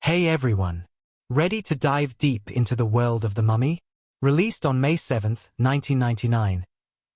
Hey everyone! Ready to dive deep into the world of The Mummy? Released on May 7, 1999,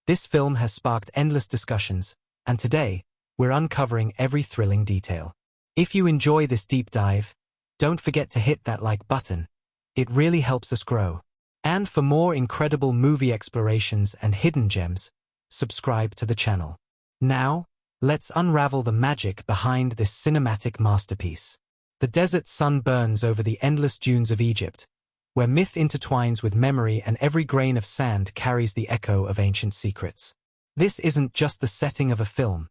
this film has sparked endless discussions, and today, we're uncovering every thrilling detail. If you enjoy this deep dive, don't forget to hit that like button. It really helps us grow. And for more incredible movie explorations and hidden gems, subscribe to the channel. Now, let's unravel the magic behind this cinematic masterpiece. The desert sun burns over the endless dunes of Egypt, where myth intertwines with memory and every grain of sand carries the echo of ancient secrets. This isn't just the setting of a film.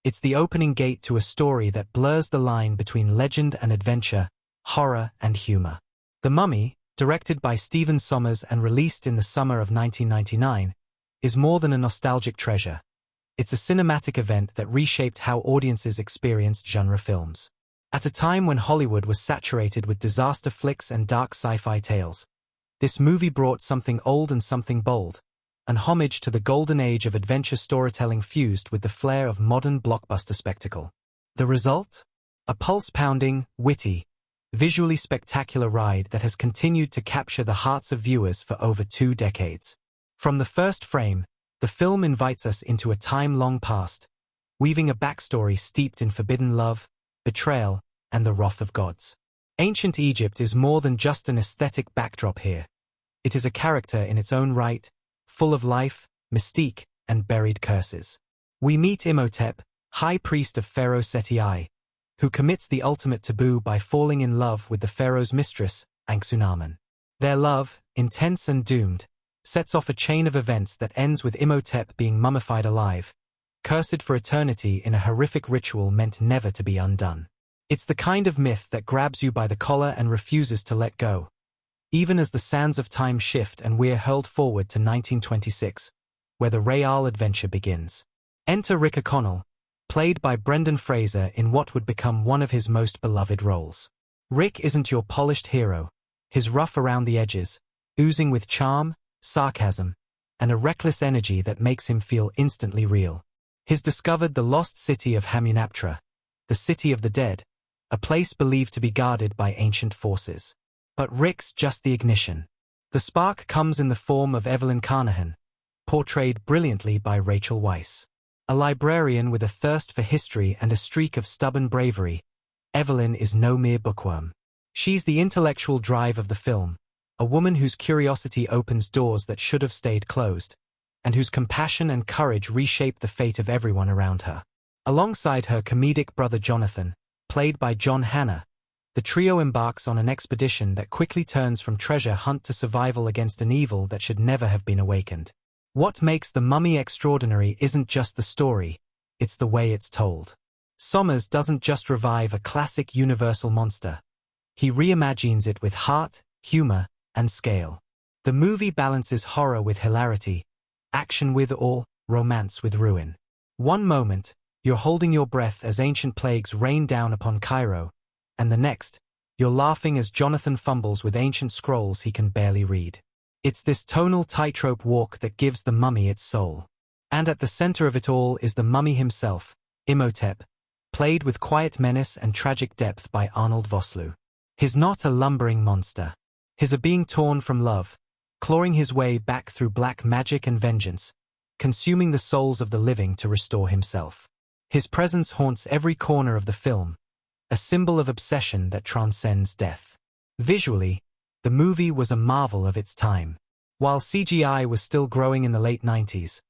It's the opening gate to a story that blurs the line between legend and adventure, horror and humor. The Mummy, directed by Stephen Sommers and released in the summer of 1999, is more than a nostalgic treasure. It's a cinematic event that reshaped how audiences experienced genre films. At a time when Hollywood was saturated with disaster flicks and dark sci-fi tales, this movie brought something old and something bold, an homage to the golden age of adventure storytelling fused with the flair of modern blockbuster spectacle. The result? A pulse-pounding, witty, visually spectacular ride that has continued to capture the hearts of viewers for over 2 decades. From the first frame, the film invites us into a time long past, weaving a backstory steeped in forbidden love, betrayal, and the wrath of gods. Ancient Egypt is more than just an aesthetic backdrop here. It is a character in its own right, full of life, mystique, and buried curses. We meet Imhotep, high priest of Pharaoh Seti I, who commits the ultimate taboo by falling in love with the pharaoh's mistress, Anck-su-namun. Their love, intense and doomed, sets off a chain of events that ends with Imhotep being mummified alive, cursed for eternity in a horrific ritual meant never to be undone. It's the kind of myth that grabs you by the collar and refuses to let go, even as the sands of time shift and we're hurled forward to 1926, where the real adventure begins. Enter Rick O'Connell, played by Brendan Fraser in what would become one of his most beloved roles. Rick isn't your polished hero. He's rough around the edges, oozing with charm, sarcasm, and a reckless energy that makes him feel instantly real. He's discovered the lost city of Hamunaptra, the city of the dead, a place believed to be guarded by ancient forces. But Rick's just the ignition. The spark comes in the form of Evelyn, portrayed brilliantly by Rachel Weisz. A librarian with a thirst for history and a streak of stubborn bravery, Evelyn is no mere bookworm. She's the intellectual drive of the film, a woman whose curiosity opens doors that should have stayed closed, and whose compassion and courage reshape the fate of everyone around her. Alongside her comedic brother Jonathan, played by John Hannah, the trio embarks on an expedition that quickly turns from treasure hunt to survival against an evil that should never have been awakened. What makes The Mummy extraordinary isn't just the story, it's the way it's told. Sommers doesn't just revive a classic universal monster. He reimagines it with heart, humor, and scale. The movie balances horror with hilarity, action with awe, romance with ruin. One moment, you're holding your breath as ancient plagues rain down upon Cairo, and the next, you're laughing as Jonathan fumbles with ancient scrolls he can barely read. It's this tonal tightrope walk that gives The Mummy its soul. And at the center of it all is the mummy himself, Imhotep, played with quiet menace and tragic depth by Arnold Vosloo. He's not a lumbering monster. He's a being torn from love, clawing his way back through black magic and vengeance, consuming the souls of the living to restore himself. His presence haunts every corner of the film, a symbol of obsession that transcends death. Visually, the movie was a marvel of its time. While CGI was still growing in the late 90s,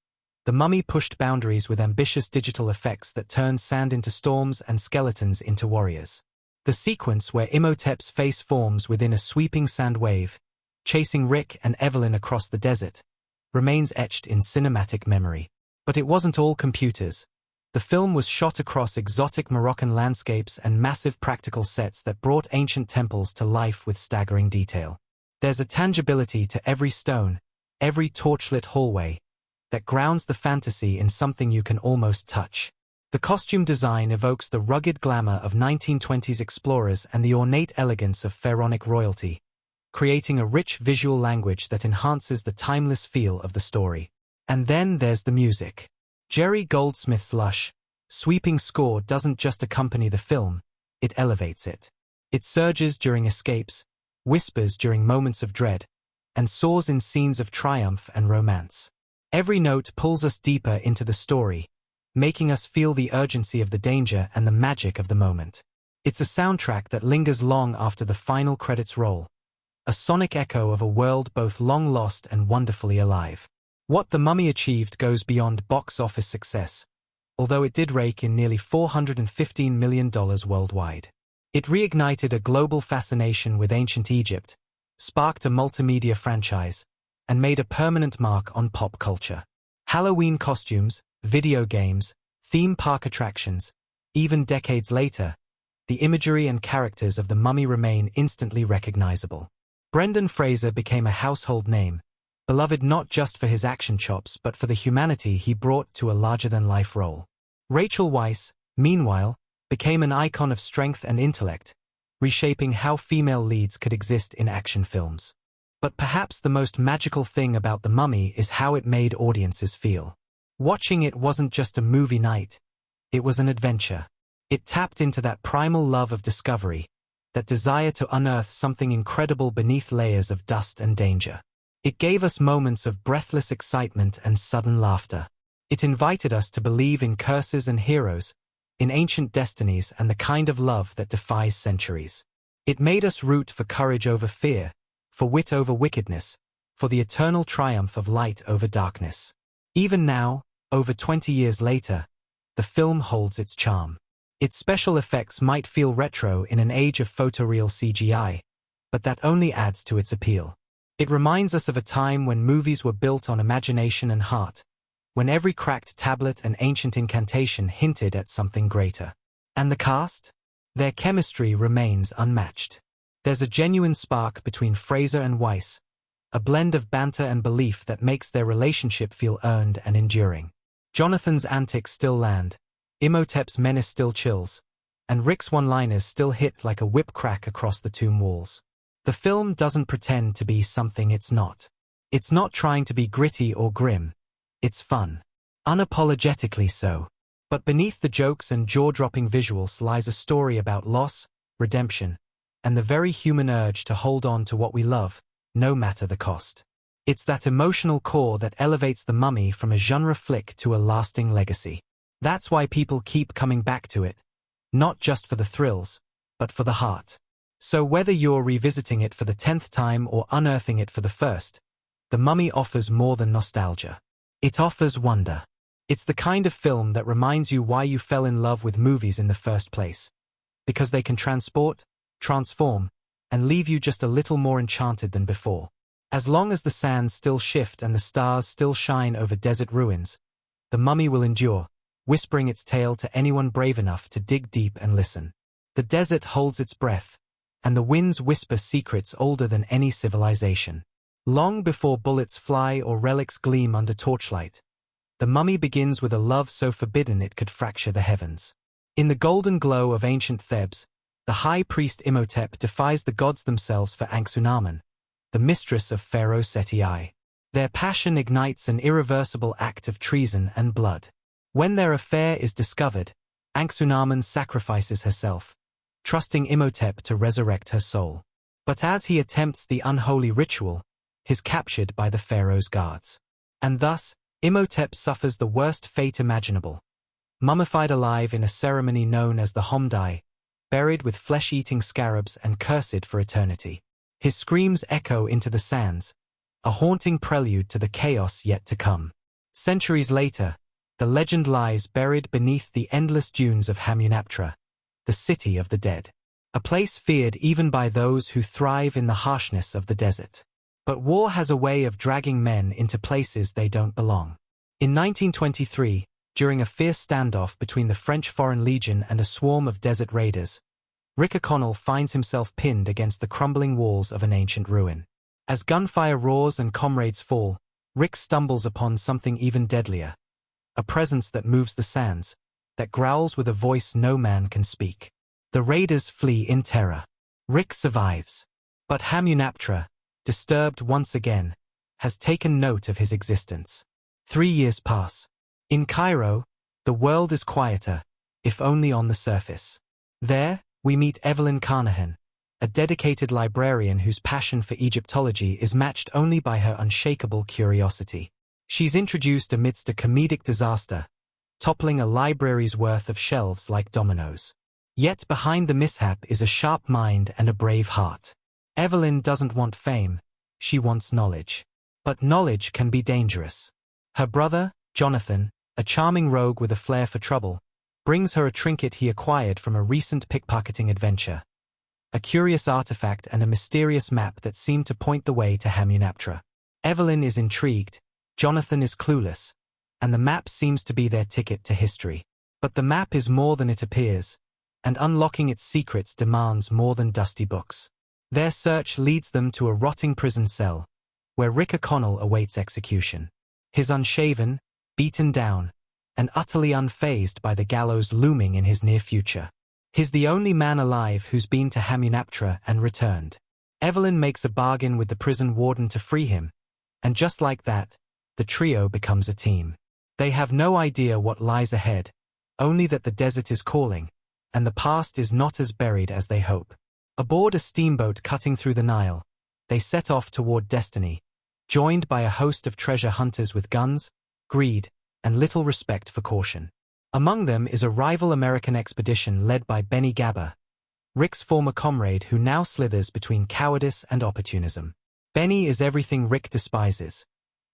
The Mummy pushed boundaries with ambitious digital effects that turned sand into storms and skeletons into warriors. The sequence where Imhotep's face forms within a sweeping sand wave, chasing Rick and Evelyn across the desert, remains etched in cinematic memory. But it wasn't all computers. The film was shot across exotic Moroccan landscapes and massive practical sets that brought ancient temples to life with staggering detail. There's a tangibility to every stone, every torchlit hallway, that grounds the fantasy in something you can almost touch. The costume design evokes the rugged glamour of 1920s explorers and the ornate elegance of pharaonic royalty, creating a rich visual language that enhances the timeless feel of the story. And then there's the music. Jerry Goldsmith's lush, sweeping score doesn't just accompany the film, it elevates it. It surges during escapes, whispers during moments of dread, and soars in scenes of triumph and romance. Every note pulls us deeper into the story, making us feel the urgency of the danger and the magic of the moment. It's a soundtrack that lingers long after the final credits roll, a sonic echo of a world both long lost and wonderfully alive. What The Mummy achieved goes beyond box office success, although it did rake in nearly $415 million worldwide. It reignited a global fascination with ancient Egypt, sparked a multimedia franchise, and made a permanent mark on pop culture. Halloween costumes, video games, theme park attractions, even decades later, the imagery and characters of The Mummy remain instantly recognizable. Brendan Fraser became a household name, beloved not just for his action chops but for the humanity he brought to a larger-than-life role. Rachel Weisz, meanwhile, became an icon of strength and intellect, reshaping how female leads could exist in action films. But perhaps the most magical thing about The Mummy is how it made audiences feel. Watching it wasn't just a movie night, it was an adventure. It tapped into that primal love of discovery, that desire to unearth something incredible beneath layers of dust and danger. It gave us moments of breathless excitement and sudden laughter. It invited us to believe in curses and heroes, in ancient destinies and the kind of love that defies centuries. It made us root for courage over fear, for wit over wickedness, for the eternal triumph of light over darkness. Even now, over 20 years later, the film holds its charm. Its special effects might feel retro in an age of photoreal CGI, but that only adds to its appeal. It reminds us of a time when movies were built on imagination and heart, when every cracked tablet and ancient incantation hinted at something greater. And the cast? Their chemistry remains unmatched. There's a genuine spark between Fraser and Weisz, a blend of banter and belief that makes their relationship feel earned and enduring. Jonathan's antics still land, Imhotep's menace still chills, and Rick's one-liners still hit like a whip crack across the tomb walls. The film doesn't pretend to be something it's not. It's not trying to be gritty or grim. It's fun. Unapologetically so. But beneath the jokes and jaw-dropping visuals lies a story about loss, redemption, and the very human urge to hold on to what we love, no matter the cost. It's that emotional core that elevates The Mummy from a genre flick to a lasting legacy. That's why people keep coming back to it, not just for the thrills, but for the heart. So whether you're revisiting it for the 10th time or unearthing it for the first, The Mummy offers more than nostalgia. It offers wonder. It's the kind of film that reminds you why you fell in love with movies in the first place. Because they can transport, transform, and leave you just a little more enchanted than before. As long as the sands still shift and the stars still shine over desert ruins, The Mummy will endure, whispering its tale to anyone brave enough to dig deep and listen. The desert holds its breath, and the winds whisper secrets older than any civilization. Long before bullets fly or relics gleam under torchlight, The Mummy begins with a love so forbidden it could fracture the heavens. In the golden glow of ancient Thebes, the high priest Imhotep defies the gods themselves for Anck-Su-Namun, the mistress of Pharaoh Seti I. Their passion ignites an irreversible act of treason and blood. When their affair is discovered, Anck-Su-Namun sacrifices herself, trusting Imhotep to resurrect her soul. But as he attempts the unholy ritual, he's captured by the pharaoh's guards. And thus, Imhotep suffers the worst fate imaginable. Mummified alive in a ceremony known as the Homdai, buried with flesh-eating scarabs and cursed for eternity. His screams echo into the sands, a haunting prelude to the chaos yet to come. Centuries later, the legend lies buried beneath the endless dunes of Hamunaptra, the city of the dead. A place feared even by those who thrive in the harshness of the desert. But war has a way of dragging men into places they don't belong. In 1923, during a fierce standoff between the French Foreign Legion and a swarm of desert raiders, Rick O'Connell finds himself pinned against the crumbling walls of an ancient ruin. As gunfire roars and comrades fall, Rick stumbles upon something even deadlier. A presence that moves the sands, that growls with a voice no man can speak. The raiders flee in terror. Rick survives. But Hamunaptra, disturbed once again, has taken note of his existence. 3 years pass. In Cairo, the world is quieter, if only on the surface. There, we meet Evelyn, a dedicated librarian whose passion for Egyptology is matched only by her unshakable curiosity. She's introduced amidst a comedic disaster, toppling a library's worth of shelves like dominoes. Yet behind the mishap is a sharp mind and a brave heart. Evelyn doesn't want fame, she wants knowledge. But knowledge can be dangerous. Her brother, Jonathan, a charming rogue with a flair for trouble, brings her a trinket he acquired from a recent pickpocketing adventure. A curious artifact and a mysterious map that seem to point the way to Hamunaptra. Evelyn is intrigued, Jonathan is clueless, and the map seems to be their ticket to history. But the map is more than it appears, and unlocking its secrets demands more than dusty books. Their search leads them to a rotting prison cell, where Rick O'Connell awaits execution. His unshaven, beaten down, and utterly unfazed by the gallows looming in his near future. He's the only man alive who's been to Hamunaptra and returned. Evelyn makes a bargain with the prison warden to free him, and just like that, the trio becomes a team. They have no idea what lies ahead, only that the desert is calling, and the past is not as buried as they hope. Aboard a steamboat cutting through the Nile, they set off toward destiny, joined by a host of treasure hunters with guns, greed, and little respect for caution. Among them is a rival American expedition led by Benny Gabba, Rick's former comrade who now slithers between cowardice and opportunism. Benny is everything Rick despises: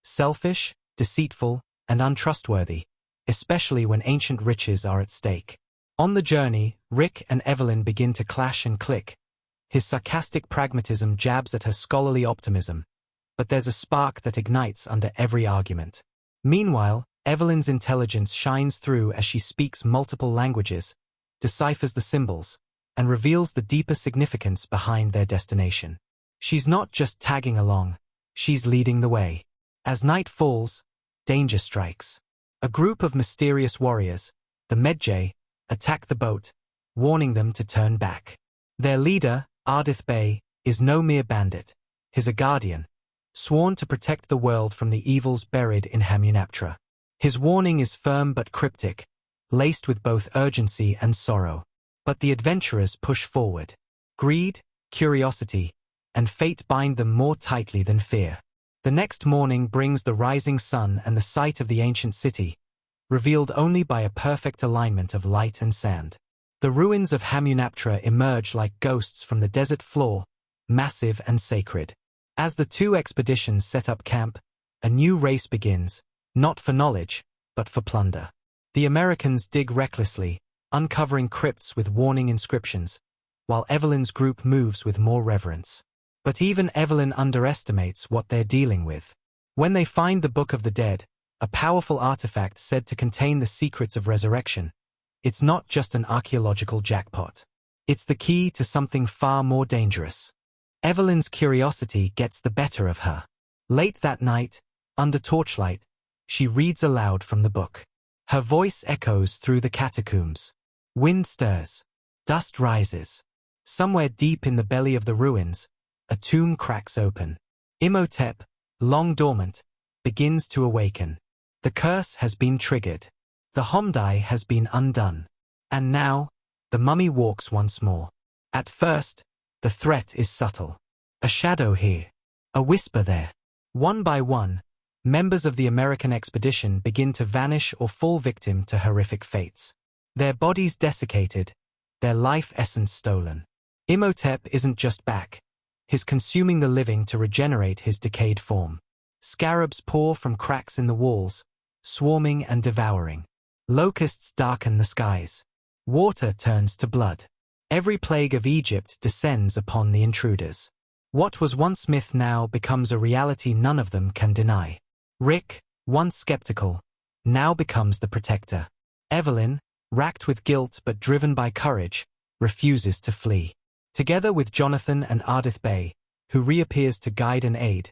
selfish, deceitful, and untrustworthy, especially when ancient riches are at stake. On the journey, Rick and Evelyn begin to clash and click. His sarcastic pragmatism jabs at her scholarly optimism, but there's a spark that ignites under every argument. Meanwhile, Evelyn's intelligence shines through as she speaks multiple languages, deciphers the symbols, and reveals the deeper significance behind their destination. She's not just tagging along, she's leading the way. As night falls, danger strikes. A group of mysterious warriors, the Medjay, attack the boat, warning them to turn back. Their leader, Ardith Bey, is no mere bandit. He's a guardian, sworn to protect the world from the evils buried in Hamunaptra. His warning is firm but cryptic, laced with both urgency and sorrow. But the adventurers push forward. Greed, curiosity, and fate bind them more tightly than fear. The next morning brings the rising sun and the sight of the ancient city, revealed only by a perfect alignment of light and sand. The ruins of Hamunaptra emerge like ghosts from the desert floor, massive and sacred. As the two expeditions set up camp, a new race begins, not for knowledge, but for plunder. The Americans dig recklessly, uncovering crypts with warning inscriptions, while Evelyn's group moves with more reverence. But even Evelyn underestimates what they're dealing with. When they find the Book of the Dead, a powerful artifact said to contain the secrets of resurrection, it's not just an archaeological jackpot. It's the key to something far more dangerous. Evelyn's curiosity gets the better of her. Late that night, under torchlight, she reads aloud from the book. Her voice echoes through the catacombs. Wind stirs. Dust rises. Somewhere deep in the belly of the ruins, a tomb cracks open. Imhotep, long dormant, begins to awaken. The curse has been triggered. The Homdai has been undone. And now, the mummy walks once more. At first, the threat is subtle. A shadow here. A whisper there. One by one, members of the American expedition begin to vanish or fall victim to horrific fates. Their bodies desiccated, their life essence stolen. Imhotep isn't just back. He's consuming the living to regenerate his decayed form. Scarabs pour from cracks in the walls, swarming and devouring. Locusts darken the skies. Water turns to blood. Every plague of Egypt descends upon the intruders. What was once myth now becomes a reality none of them can deny. Rick, once skeptical, now becomes the protector. Evelyn, racked with guilt but driven by courage, refuses to flee. Together with Jonathan and Ardith Bey, who reappears to guide and aid,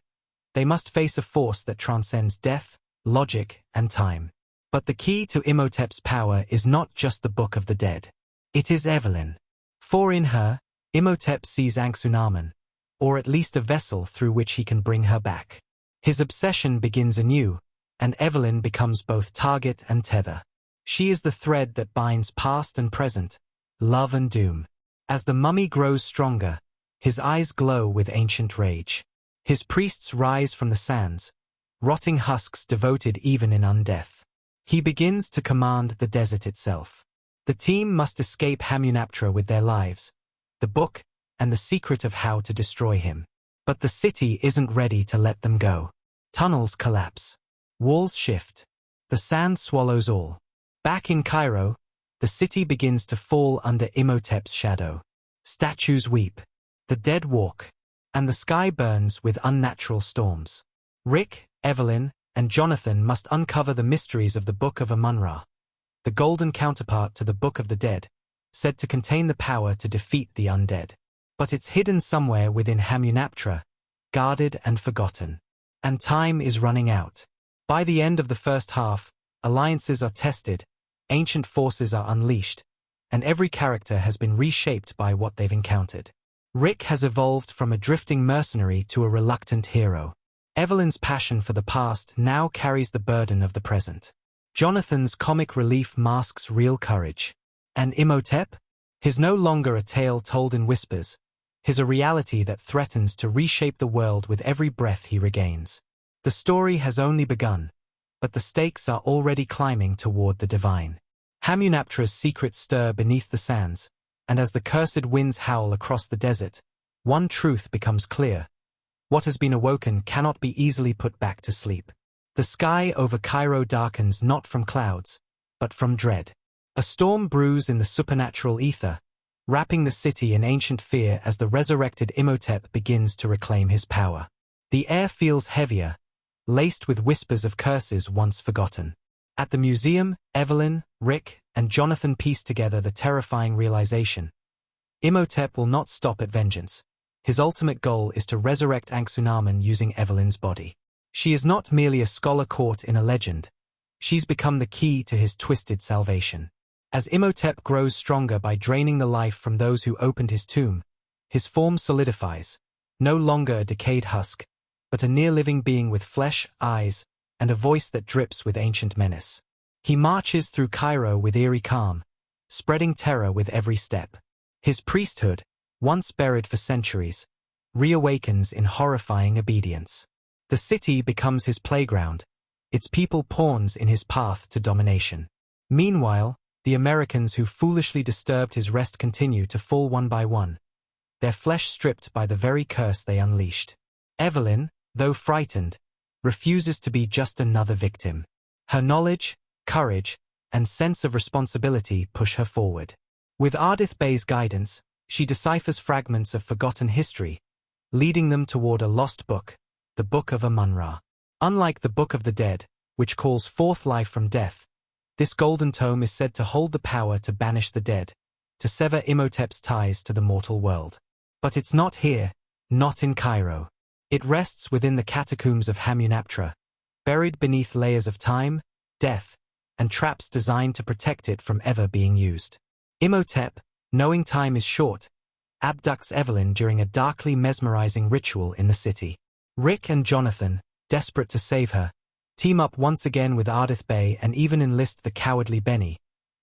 they must face a force that transcends death, logic, and time. But the key to Imhotep's power is not just the Book of the Dead. It is Evelyn. For in her, Imhotep sees Anxunamun, or at least a vessel through which he can bring her back. His obsession begins anew, and Evelyn becomes both target and tether. She is the thread that binds past and present, love and doom. As the mummy grows stronger, His eyes glow with ancient rage. His priests rise from the sands, rotting husks devoted even in undeath. He begins to command the desert itself. The team must escape Hamunaptra with their lives, the book, and the secret of how to destroy him. But the city isn't ready to let them go. Tunnels collapse. Walls shift. The sand swallows all. Back in Cairo, the city begins to fall under Imhotep's shadow. Statues weep. The dead walk. And the sky burns with unnatural storms. Rick, Evelyn, and Jonathan must uncover the mysteries of the Book of Amun-Ra, the golden counterpart to the Book of the Dead, said to contain the power to defeat the undead. But it's hidden somewhere within Hamunaptra, guarded and forgotten. And time is running out. By the end of the first half, alliances are tested, ancient forces are unleashed, and every character has been reshaped by what they've encountered. Rick has evolved from a drifting mercenary to a reluctant hero. Evelyn's passion for the past now carries the burden of the present. Jonathan's comic relief masks real courage. And Imhotep? He's no longer a tale told in whispers. He's a reality that threatens to reshape the world with every breath he regains. The story has only begun, but the stakes are already climbing toward the divine. Hamunaptra's secrets stir beneath the sands, and as the cursed winds howl across the desert, one truth becomes clear. What has been awoken cannot be easily put back to sleep. The sky over Cairo darkens not from clouds, but from dread. A storm brews in the supernatural ether, wrapping the city in ancient fear as the resurrected Imhotep begins to reclaim his power. The air feels heavier, laced with whispers of curses once forgotten. At the museum, Evelyn, Rick, and Jonathan piece together the terrifying realization. Imhotep will not stop at vengeance. His ultimate goal is to resurrect Anxunamun using Evelyn's body. She is not merely a scholar caught in a legend. She's become the key to his twisted salvation. As Imhotep grows stronger by draining the life from those who opened his tomb, his form solidifies, no longer a decayed husk, but a near-living being with flesh, eyes, and a voice that drips with ancient menace. He marches through Cairo with eerie calm, spreading terror with every step. His priesthood, once buried for centuries, reawakens in horrifying obedience. The city becomes his playground, its people pawns in his path to domination. Meanwhile, the Americans who foolishly disturbed his rest continue to fall one by one, their flesh stripped by the very curse they unleashed. Evelyn, though frightened, refuses to be just another victim. Her knowledge, courage, and sense of responsibility push her forward. With Ardith Bey's guidance, she deciphers fragments of forgotten history, leading them toward a lost book, the Book of Amun-Ra. Unlike the Book of the Dead, which calls forth life from death, this golden tome is said to hold the power to banish the dead, to sever Imhotep's ties to the mortal world. But it's not here, not in Cairo. It rests within the catacombs of Hamunaptra, buried beneath layers of time, death, and traps designed to protect it from ever being used. Imhotep, knowing time is short, abducts Evelyn during a darkly mesmerizing ritual in the city. Rick and Jonathan, desperate to save her, team up once again with Ardith Bey and even enlist the cowardly Benny,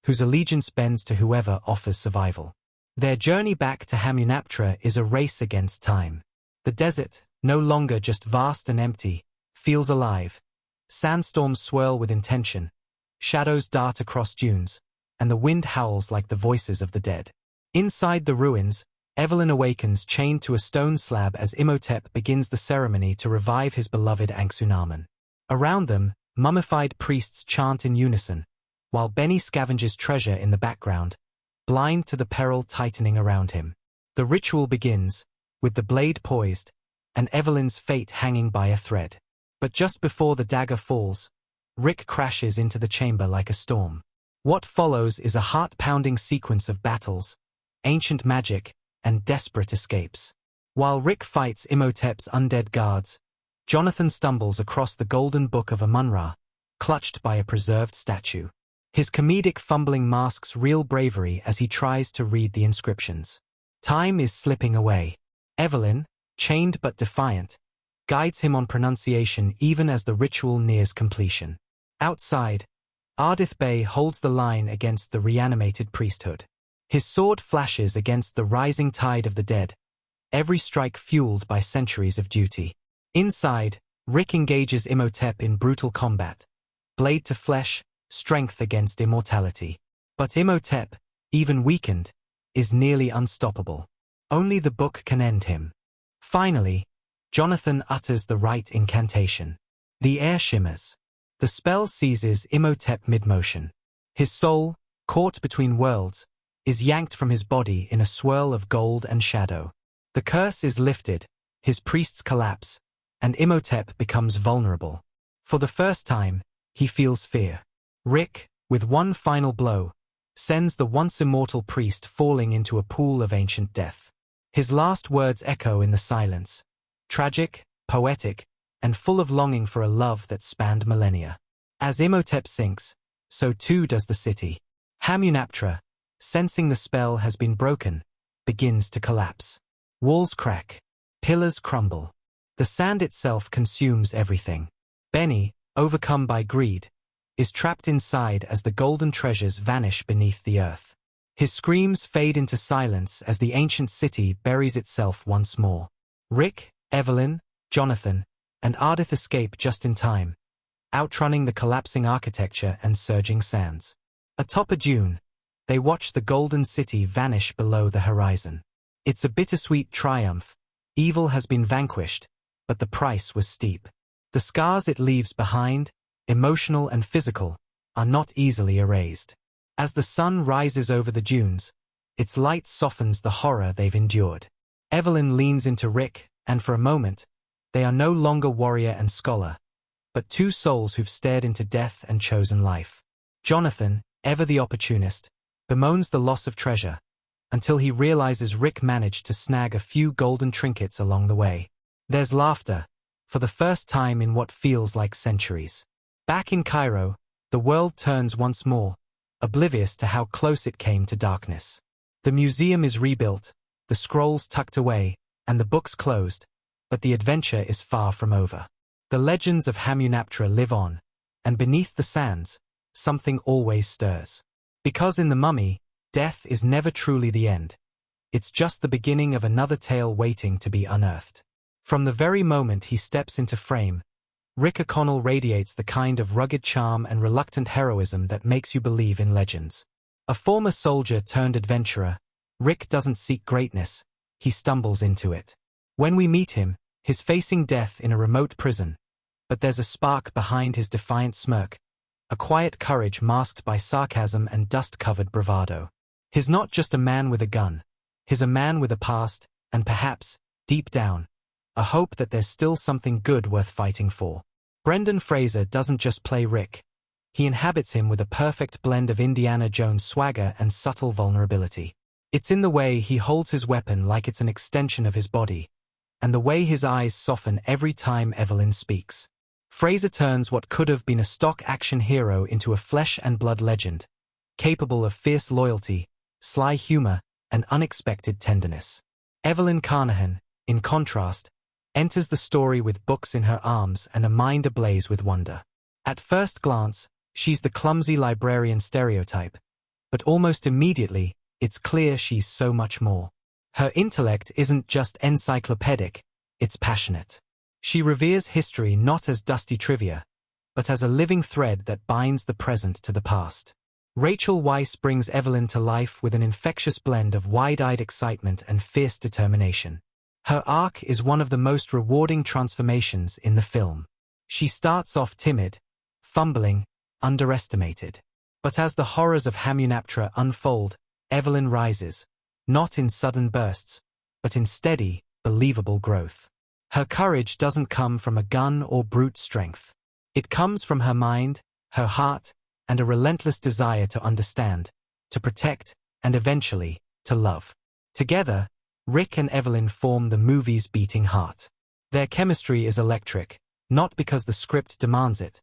whose allegiance bends to whoever offers survival. Their journey back to Hamunaptra is a race against time. The desert, no longer just vast and empty, feels alive. Sandstorms swirl with intention, shadows dart across dunes, and the wind howls like the voices of the dead. Inside the ruins, Evelyn awakens chained to a stone slab as Imhotep begins the ceremony to revive his beloved Anxunamun. Around them, mummified priests chant in unison, while Benny scavenges treasure in the background, blind to the peril tightening around him. The ritual begins, with the blade poised, and Evelyn's fate hanging by a thread. But just before the dagger falls, Rick crashes into the chamber like a storm. What follows is a heart-pounding sequence of battles, ancient magic, and desperate escapes. While Rick fights Imhotep's undead guards, Jonathan stumbles across the golden book of Amun-Ra, clutched by a preserved statue. His comedic fumbling masks real bravery as he tries to read the inscriptions. Time is slipping away. Evelyn, chained but defiant, guides him on pronunciation even as the ritual nears completion. Outside, Ardith Bey holds the line against the reanimated priesthood. His sword flashes against the rising tide of the dead, every strike fueled by centuries of duty. Inside, Rick engages Imhotep in brutal combat, blade to flesh, strength against immortality. But Imhotep, even weakened, is nearly unstoppable. Only the book can end him. Finally, Jonathan utters the right incantation. The air shimmers. The spell seizes Imhotep mid-motion. His soul, caught between worlds, is yanked from his body in a swirl of gold and shadow. The curse is lifted, his priests collapse, and Imhotep becomes vulnerable. For the first time, he feels fear. Rick, with one final blow, sends the once immortal priest falling into a pool of ancient death. His last words echo in the silence, tragic, poetic, and full of longing for a love that spanned millennia. As Imhotep sinks, so too does the city. Hamunaptra, sensing the spell has been broken, begins to collapse. Walls crack. Pillars crumble. The sand itself consumes everything. Benny, overcome by greed, is trapped inside as the golden treasures vanish beneath the earth. His screams fade into silence as the ancient city buries itself once more. Rick, Evelyn, Jonathan, and Ardith escape just in time, outrunning the collapsing architecture and surging sands. Atop a dune, they watch the golden city vanish below the horizon. It's a bittersweet triumph. Evil has been vanquished, but the price was steep. The scars it leaves behind, emotional and physical, are not easily erased. As the sun rises over the dunes, its light softens the horror they've endured. Evelyn leans into Rick, and for a moment, they are no longer warrior and scholar, but two souls who've stared into death and chosen life. Jonathan, ever the opportunist, bemoans the loss of treasure, until he realizes Rick managed to snag a few golden trinkets along the way. There's laughter, for the first time in what feels like centuries. Back in Cairo, the world turns once more, oblivious to how close it came to darkness. The museum is rebuilt, the scrolls tucked away, and the books closed, but the adventure is far from over. The legends of Hamunaptra live on, and beneath the sands, something always stirs. Because in The Mummy, death is never truly the end. It's just the beginning of another tale waiting to be unearthed. From the very moment he steps into frame, Rick O'Connell radiates the kind of rugged charm and reluctant heroism that makes you believe in legends. A former soldier turned adventurer, Rick doesn't seek greatness, he stumbles into it. When we meet him, he's facing death in a remote prison, but there's a spark behind his defiant smirk, a quiet courage masked by sarcasm and dust-covered bravado. He's not just a man with a gun, he's a man with a past, and perhaps, deep down, a hope that there's still something good worth fighting for. Brendan Fraser doesn't just play Rick, he inhabits him with a perfect blend of Indiana Jones swagger and subtle vulnerability. It's in the way he holds his weapon like it's an extension of his body, and the way his eyes soften every time Evelyn speaks. Fraser turns what could have been a stock action hero into a flesh-and-blood legend, capable of fierce loyalty, sly humor, and unexpected tenderness. Evelyn Carnahan, in contrast, enters the story with books in her arms and a mind ablaze with wonder. At first glance, she's the clumsy librarian stereotype, but almost immediately, it's clear she's so much more. Her intellect isn't just encyclopedic, it's passionate. She reveres history not as dusty trivia, but as a living thread that binds the present to the past. Rachel Weisz brings Evelyn to life with an infectious blend of wide-eyed excitement and fierce determination. Her arc is one of the most rewarding transformations in the film. She starts off timid, fumbling, underestimated. But as the horrors of Hamunaptra unfold, Evelyn rises, not in sudden bursts, but in steady, believable growth. Her courage doesn't come from a gun or brute strength. It comes from her mind, her heart, and a relentless desire to understand, to protect, and eventually, to love. Together, Rick and Evelyn form the movie's beating heart. Their chemistry is electric, not because the script demands it,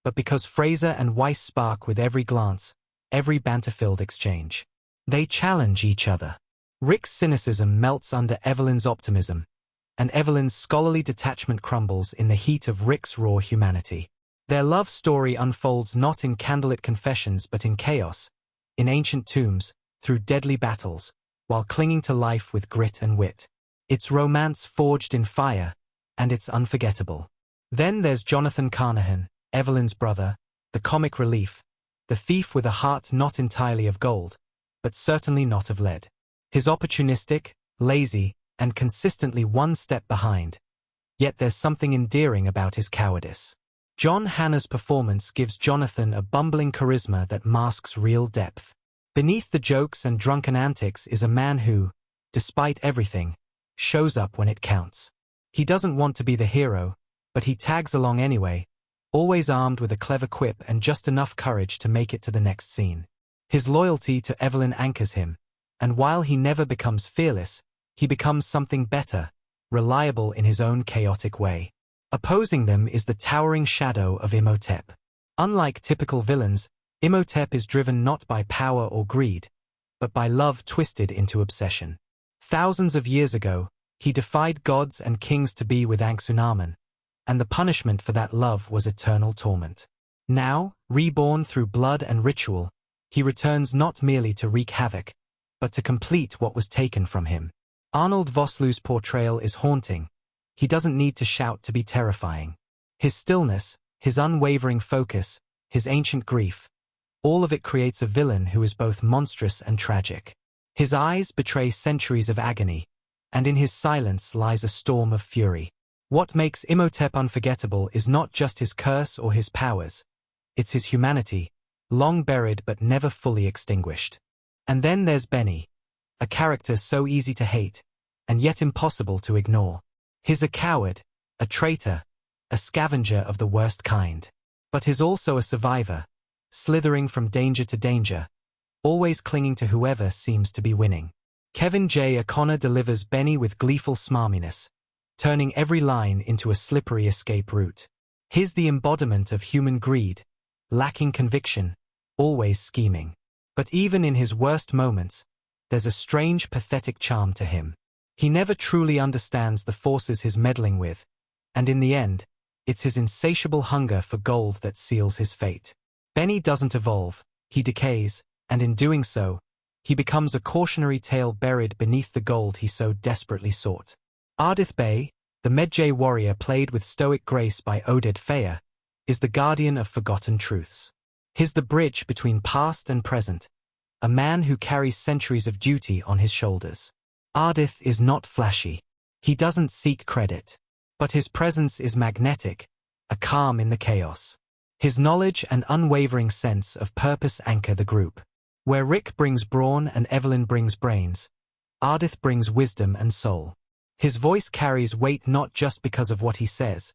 but because Fraser and Weisz spark with every glance, every banter-filled exchange. They challenge each other. Rick's cynicism melts under Evelyn's optimism, and Evelyn's scholarly detachment crumbles in the heat of Rick's raw humanity. Their love story unfolds not in candlelit confessions but in chaos, in ancient tombs, through deadly battles, while clinging to life with grit and wit. It's romance forged in fire, and it's unforgettable. Then there's Jonathan Carnahan, Evelyn's brother, the comic relief, the thief with a heart not entirely of gold, but certainly not of lead. He's opportunistic, lazy, and consistently one step behind. Yet there's something endearing about his cowardice. John Hannah's performance gives Jonathan a bumbling charisma that masks real depth. Beneath the jokes and drunken antics is a man who, despite everything, shows up when it counts. He doesn't want to be the hero, but he tags along anyway, always armed with a clever quip and just enough courage to make it to the next scene. His loyalty to Evelyn anchors him, and while he never becomes fearless, he becomes something better, reliable in his own chaotic way. Opposing them is the towering shadow of Imhotep. Unlike typical villains, Imhotep is driven not by power or greed, but by love twisted into obsession. Thousands of years ago, he defied gods and kings to be with Anxunamun, and the punishment for that love was eternal torment. Now, reborn through blood and ritual, he returns not merely to wreak havoc, but to complete what was taken from him. Arnold Vosloo's portrayal is haunting. He doesn't need to shout to be terrifying. His stillness, his unwavering focus, his ancient grief, all of it creates a villain who is both monstrous and tragic. His eyes betray centuries of agony, and in his silence lies a storm of fury. What makes Imhotep unforgettable is not just his curse or his powers, it's his humanity, long buried but never fully extinguished. And then there's Benny, a character so easy to hate, and yet impossible to ignore. He's a coward, a traitor, a scavenger of the worst kind. But he's also a survivor, slithering from danger to danger, always clinging to whoever seems to be winning. Kevin J. O'Connor delivers Benny with gleeful smarminess, turning every line into a slippery escape route. He's the embodiment of human greed, lacking conviction, always scheming. But even in his worst moments, there's a strange pathetic charm to him. He never truly understands the forces he's meddling with, and in the end, it's his insatiable hunger for gold that seals his fate. Benny doesn't evolve, he decays, and in doing so, he becomes a cautionary tale buried beneath the gold he so desperately sought. Ardith Bey, the Medjay warrior played with stoic grace by Oded Feyer, is the guardian of forgotten truths. He's the bridge between past and present, a man who carries centuries of duty on his shoulders. Ardith is not flashy. He doesn't seek credit. But his presence is magnetic, a calm in the chaos. His knowledge and unwavering sense of purpose anchor the group. Where Rick brings brawn and Evelyn brings brains, Ardith brings wisdom and soul. His voice carries weight not just because of what he says,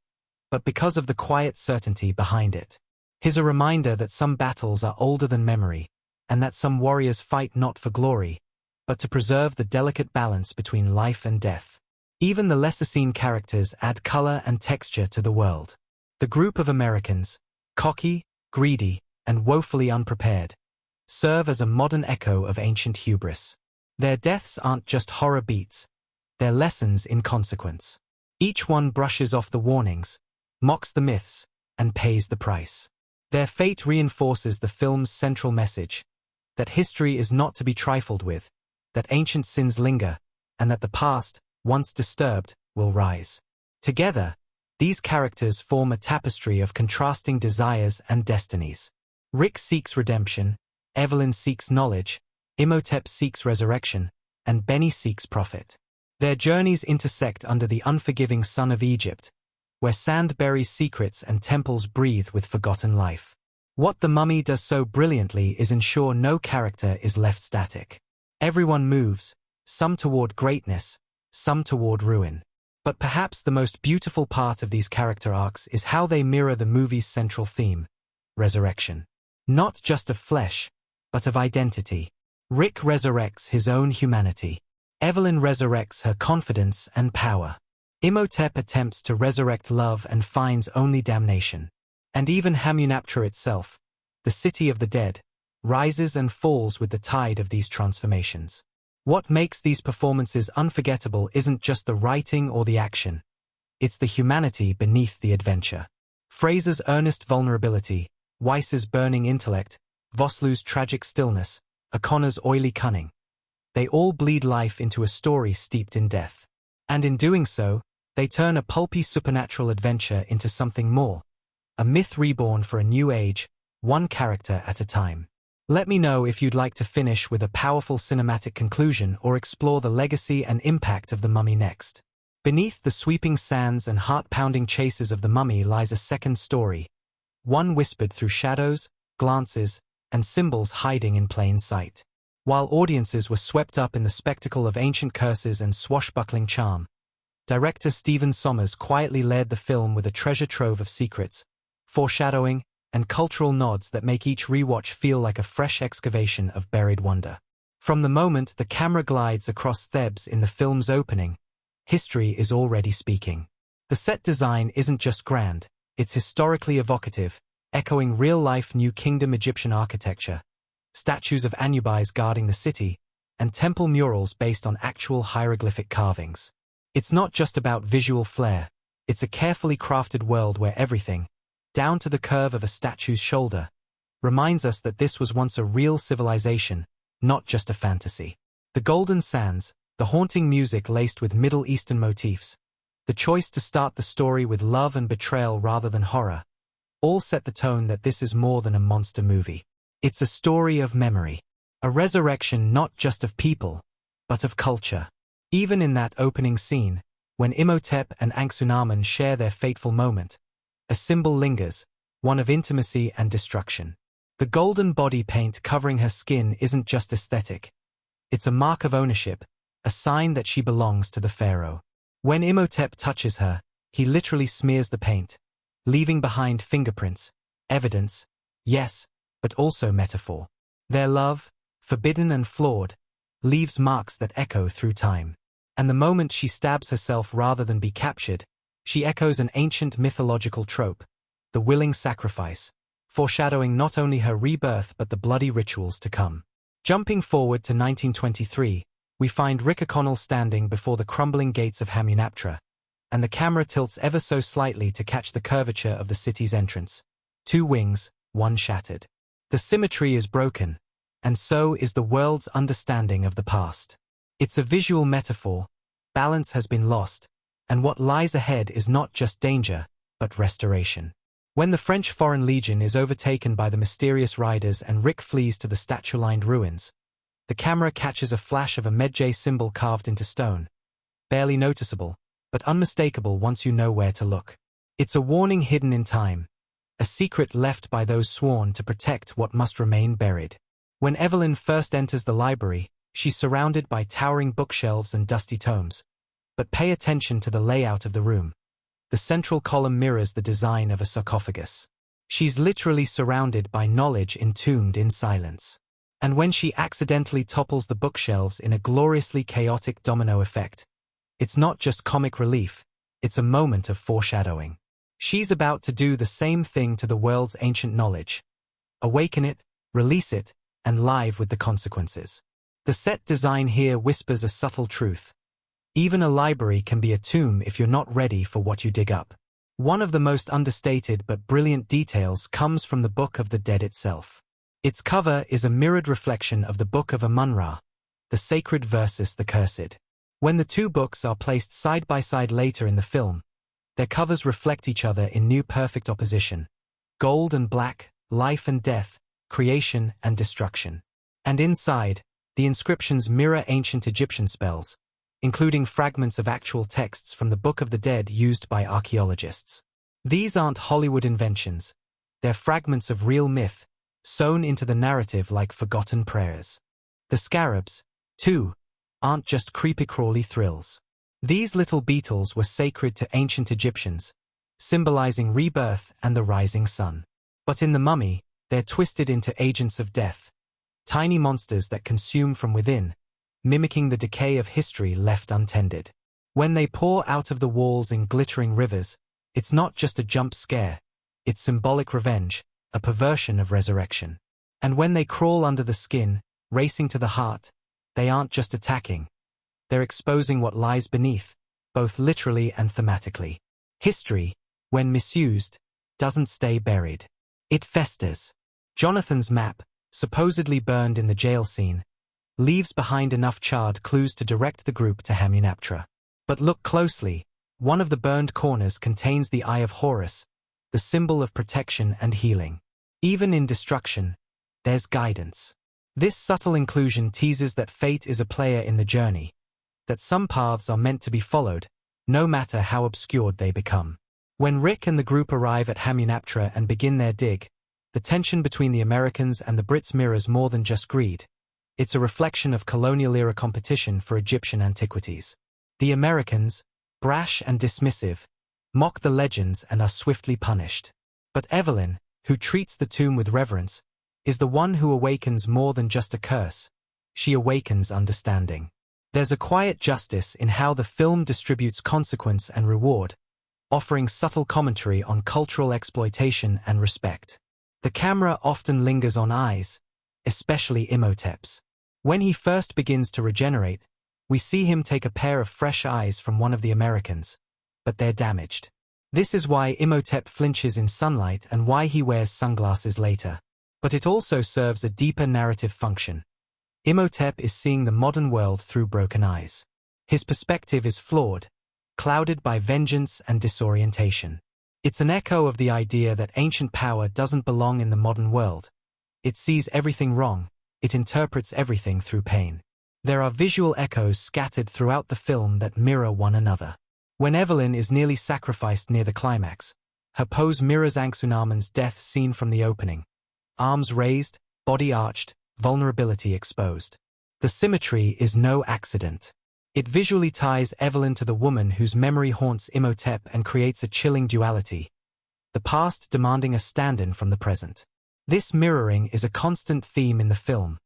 but because of the quiet certainty behind it. He's a reminder that some battles are older than memory, and that some warriors fight not for glory, but to preserve the delicate balance between life and death. Even the lesser-seen characters add color and texture to the world. The group of Americans, cocky, greedy, and woefully unprepared, serve as a modern echo of ancient hubris. Their deaths aren't just horror beats, they're lessons in consequence. Each one brushes off the warnings, mocks the myths, and pays the price. Their fate reinforces the film's central message, that history is not to be trifled with, that ancient sins linger, and that the past, once disturbed, will rise. Together, these characters form a tapestry of contrasting desires and destinies. Rick seeks redemption, Evelyn seeks knowledge, Imhotep seeks resurrection, and Benny seeks profit. Their journeys intersect under the unforgiving sun of Egypt, where sand buries secrets and temples breathe with forgotten life. What The Mummy does so brilliantly is ensure no character is left static. Everyone moves, some toward greatness, some toward ruin. But perhaps the most beautiful part of these character arcs is how they mirror the movie's central theme, resurrection. Not just of flesh, but of identity. Rick resurrects his own humanity. Evelyn resurrects her confidence and power. Imhotep attempts to resurrect love and finds only damnation. And even Hamunaptra itself, the city of the dead, rises and falls with the tide of these transformations. What makes these performances unforgettable isn't just the writing or the action. It's the humanity beneath the adventure. Fraser's earnest vulnerability, Weisz's burning intellect, Vosloo's tragic stillness, O'Connor's oily cunning. They all bleed life into a story steeped in death. And in doing so, they turn a pulpy supernatural adventure into something more. A myth reborn for a new age, one character at a time. Let me know if you'd like to finish with a powerful cinematic conclusion or explore the legacy and impact of the Mummy next. Beneath the sweeping sands and heart-pounding chases of the Mummy lies a second story, one whispered through shadows, glances, and symbols hiding in plain sight. While audiences were swept up in the spectacle of ancient curses and swashbuckling charm, director Stephen Sommers quietly led the film with a treasure trove of secrets, foreshadowing, and cultural nods that make each rewatch feel like a fresh excavation of buried wonder. From the moment the camera glides across Thebes in the film's opening, history is already speaking. The set design isn't just grand, it's historically evocative, echoing real-life New Kingdom Egyptian architecture, statues of Anubis guarding the city, and temple murals based on actual hieroglyphic carvings. It's not just about visual flair, it's a carefully crafted world where everything, down to the curve of a statue's shoulder, reminds us that this was once a real civilization, not just a fantasy. The golden sands, the haunting music laced with Middle Eastern motifs, the choice to start the story with love and betrayal rather than horror, all set the tone that this is more than a monster movie. It's a story of memory, a resurrection not just of people, but of culture. Even in that opening scene, when Imhotep and Anxunamun share their fateful moment, a symbol lingers, one of intimacy and destruction. The golden body paint covering her skin isn't just aesthetic. It's a mark of ownership, a sign that she belongs to the pharaoh. When Imhotep touches her, he literally smears the paint, leaving behind fingerprints, evidence, yes, but also metaphor. Their love, forbidden and flawed, leaves marks that echo through time. And the moment she stabs herself rather than be captured, she echoes an ancient mythological trope, the willing sacrifice, foreshadowing not only her rebirth but the bloody rituals to come. Jumping forward to 1923, we find Rick O'Connell standing before the crumbling gates of Hamunaptra, and the camera tilts ever so slightly to catch the curvature of the city's entrance. Two wings, one shattered. The symmetry is broken, and so is the world's understanding of the past. It's a visual metaphor, balance has been lost, and what lies ahead is not just danger, but restoration. When the French Foreign Legion is overtaken by the mysterious riders and Rick flees to the statue-lined ruins, the camera catches a flash of a Medjay symbol carved into stone, barely noticeable, but unmistakable once you know where to look. It's a warning hidden in time, a secret left by those sworn to protect what must remain buried. When Evelyn first enters the library, she's surrounded by towering bookshelves and dusty tomes. But pay attention to the layout of the room. The central column mirrors the design of a sarcophagus. She's literally surrounded by knowledge entombed in silence. And when she accidentally topples the bookshelves in a gloriously chaotic domino effect, it's not just comic relief, it's a moment of foreshadowing. She's about to do the same thing to the world's ancient knowledge. Awaken it, release it, and live with the consequences. The set design here whispers a subtle truth. Even a library can be a tomb if you're not ready for what you dig up. One of the most understated but brilliant details comes from the Book of the Dead itself. Its cover is a mirrored reflection of the Book of Amun-Ra, the sacred versus the cursed. When the two books are placed side by side later in the film, their covers reflect each other in near perfect opposition. Gold and black, life and death, creation and destruction. And inside, the inscriptions mirror ancient Egyptian spells, including fragments of actual texts from the Book of the Dead used by archaeologists. These aren't Hollywood inventions, they're fragments of real myth, sewn into the narrative like forgotten prayers. The scarabs, too, aren't just creepy-crawly thrills. These little beetles were sacred to ancient Egyptians, symbolizing rebirth and the rising sun. But in the Mummy, they're twisted into agents of death, tiny monsters that consume from within, mimicking the decay of history left untended. When they pour out of the walls in glittering rivers, it's not just a jump scare, it's symbolic revenge, a perversion of resurrection. And when they crawl under the skin, racing to the heart, they aren't just attacking. They're exposing what lies beneath, both literally and thematically. History, when misused, doesn't stay buried. It festers. Jonathan's map, supposedly burned in the jail scene, leaves behind enough charred clues to direct the group to Hamunaptra. But look closely, one of the burned corners contains the Eye of Horus, the symbol of protection and healing. Even in destruction, there's guidance. This subtle inclusion teases that fate is a player in the journey, that some paths are meant to be followed, no matter how obscured they become. When Rick and the group arrive at Hamunaptra and begin their dig, the tension between the Americans and the Brits mirrors more than just greed. It's a reflection of colonial-era competition for Egyptian antiquities. The Americans, brash and dismissive, mock the legends and are swiftly punished. But Evelyn, who treats the tomb with reverence, is the one who awakens more than just a curse. She awakens understanding. There's a quiet justice in how the film distributes consequence and reward, offering subtle commentary on cultural exploitation and respect. The camera often lingers on eyes, especially Imhotep's. When he first begins to regenerate, we see him take a pair of fresh eyes from one of the Americans, but they're damaged. This is why Imhotep flinches in sunlight and why he wears sunglasses later. But it also serves a deeper narrative function. Imhotep is seeing the modern world through broken eyes. His perspective is flawed, clouded by vengeance and disorientation. It's an echo of the idea that ancient power doesn't belong in the modern world. It sees everything wrong, it interprets everything through pain. There are visual echoes scattered throughout the film that mirror one another. When Evelyn is nearly sacrificed near the climax, her pose mirrors Anxunamun's death scene from the opening. Arms raised, body arched, vulnerability exposed. The symmetry is no accident. It visually ties Evelyn to the woman whose memory haunts Imhotep and creates a chilling duality, the past demanding a stand-in from the present. This mirroring is a constant theme in the film.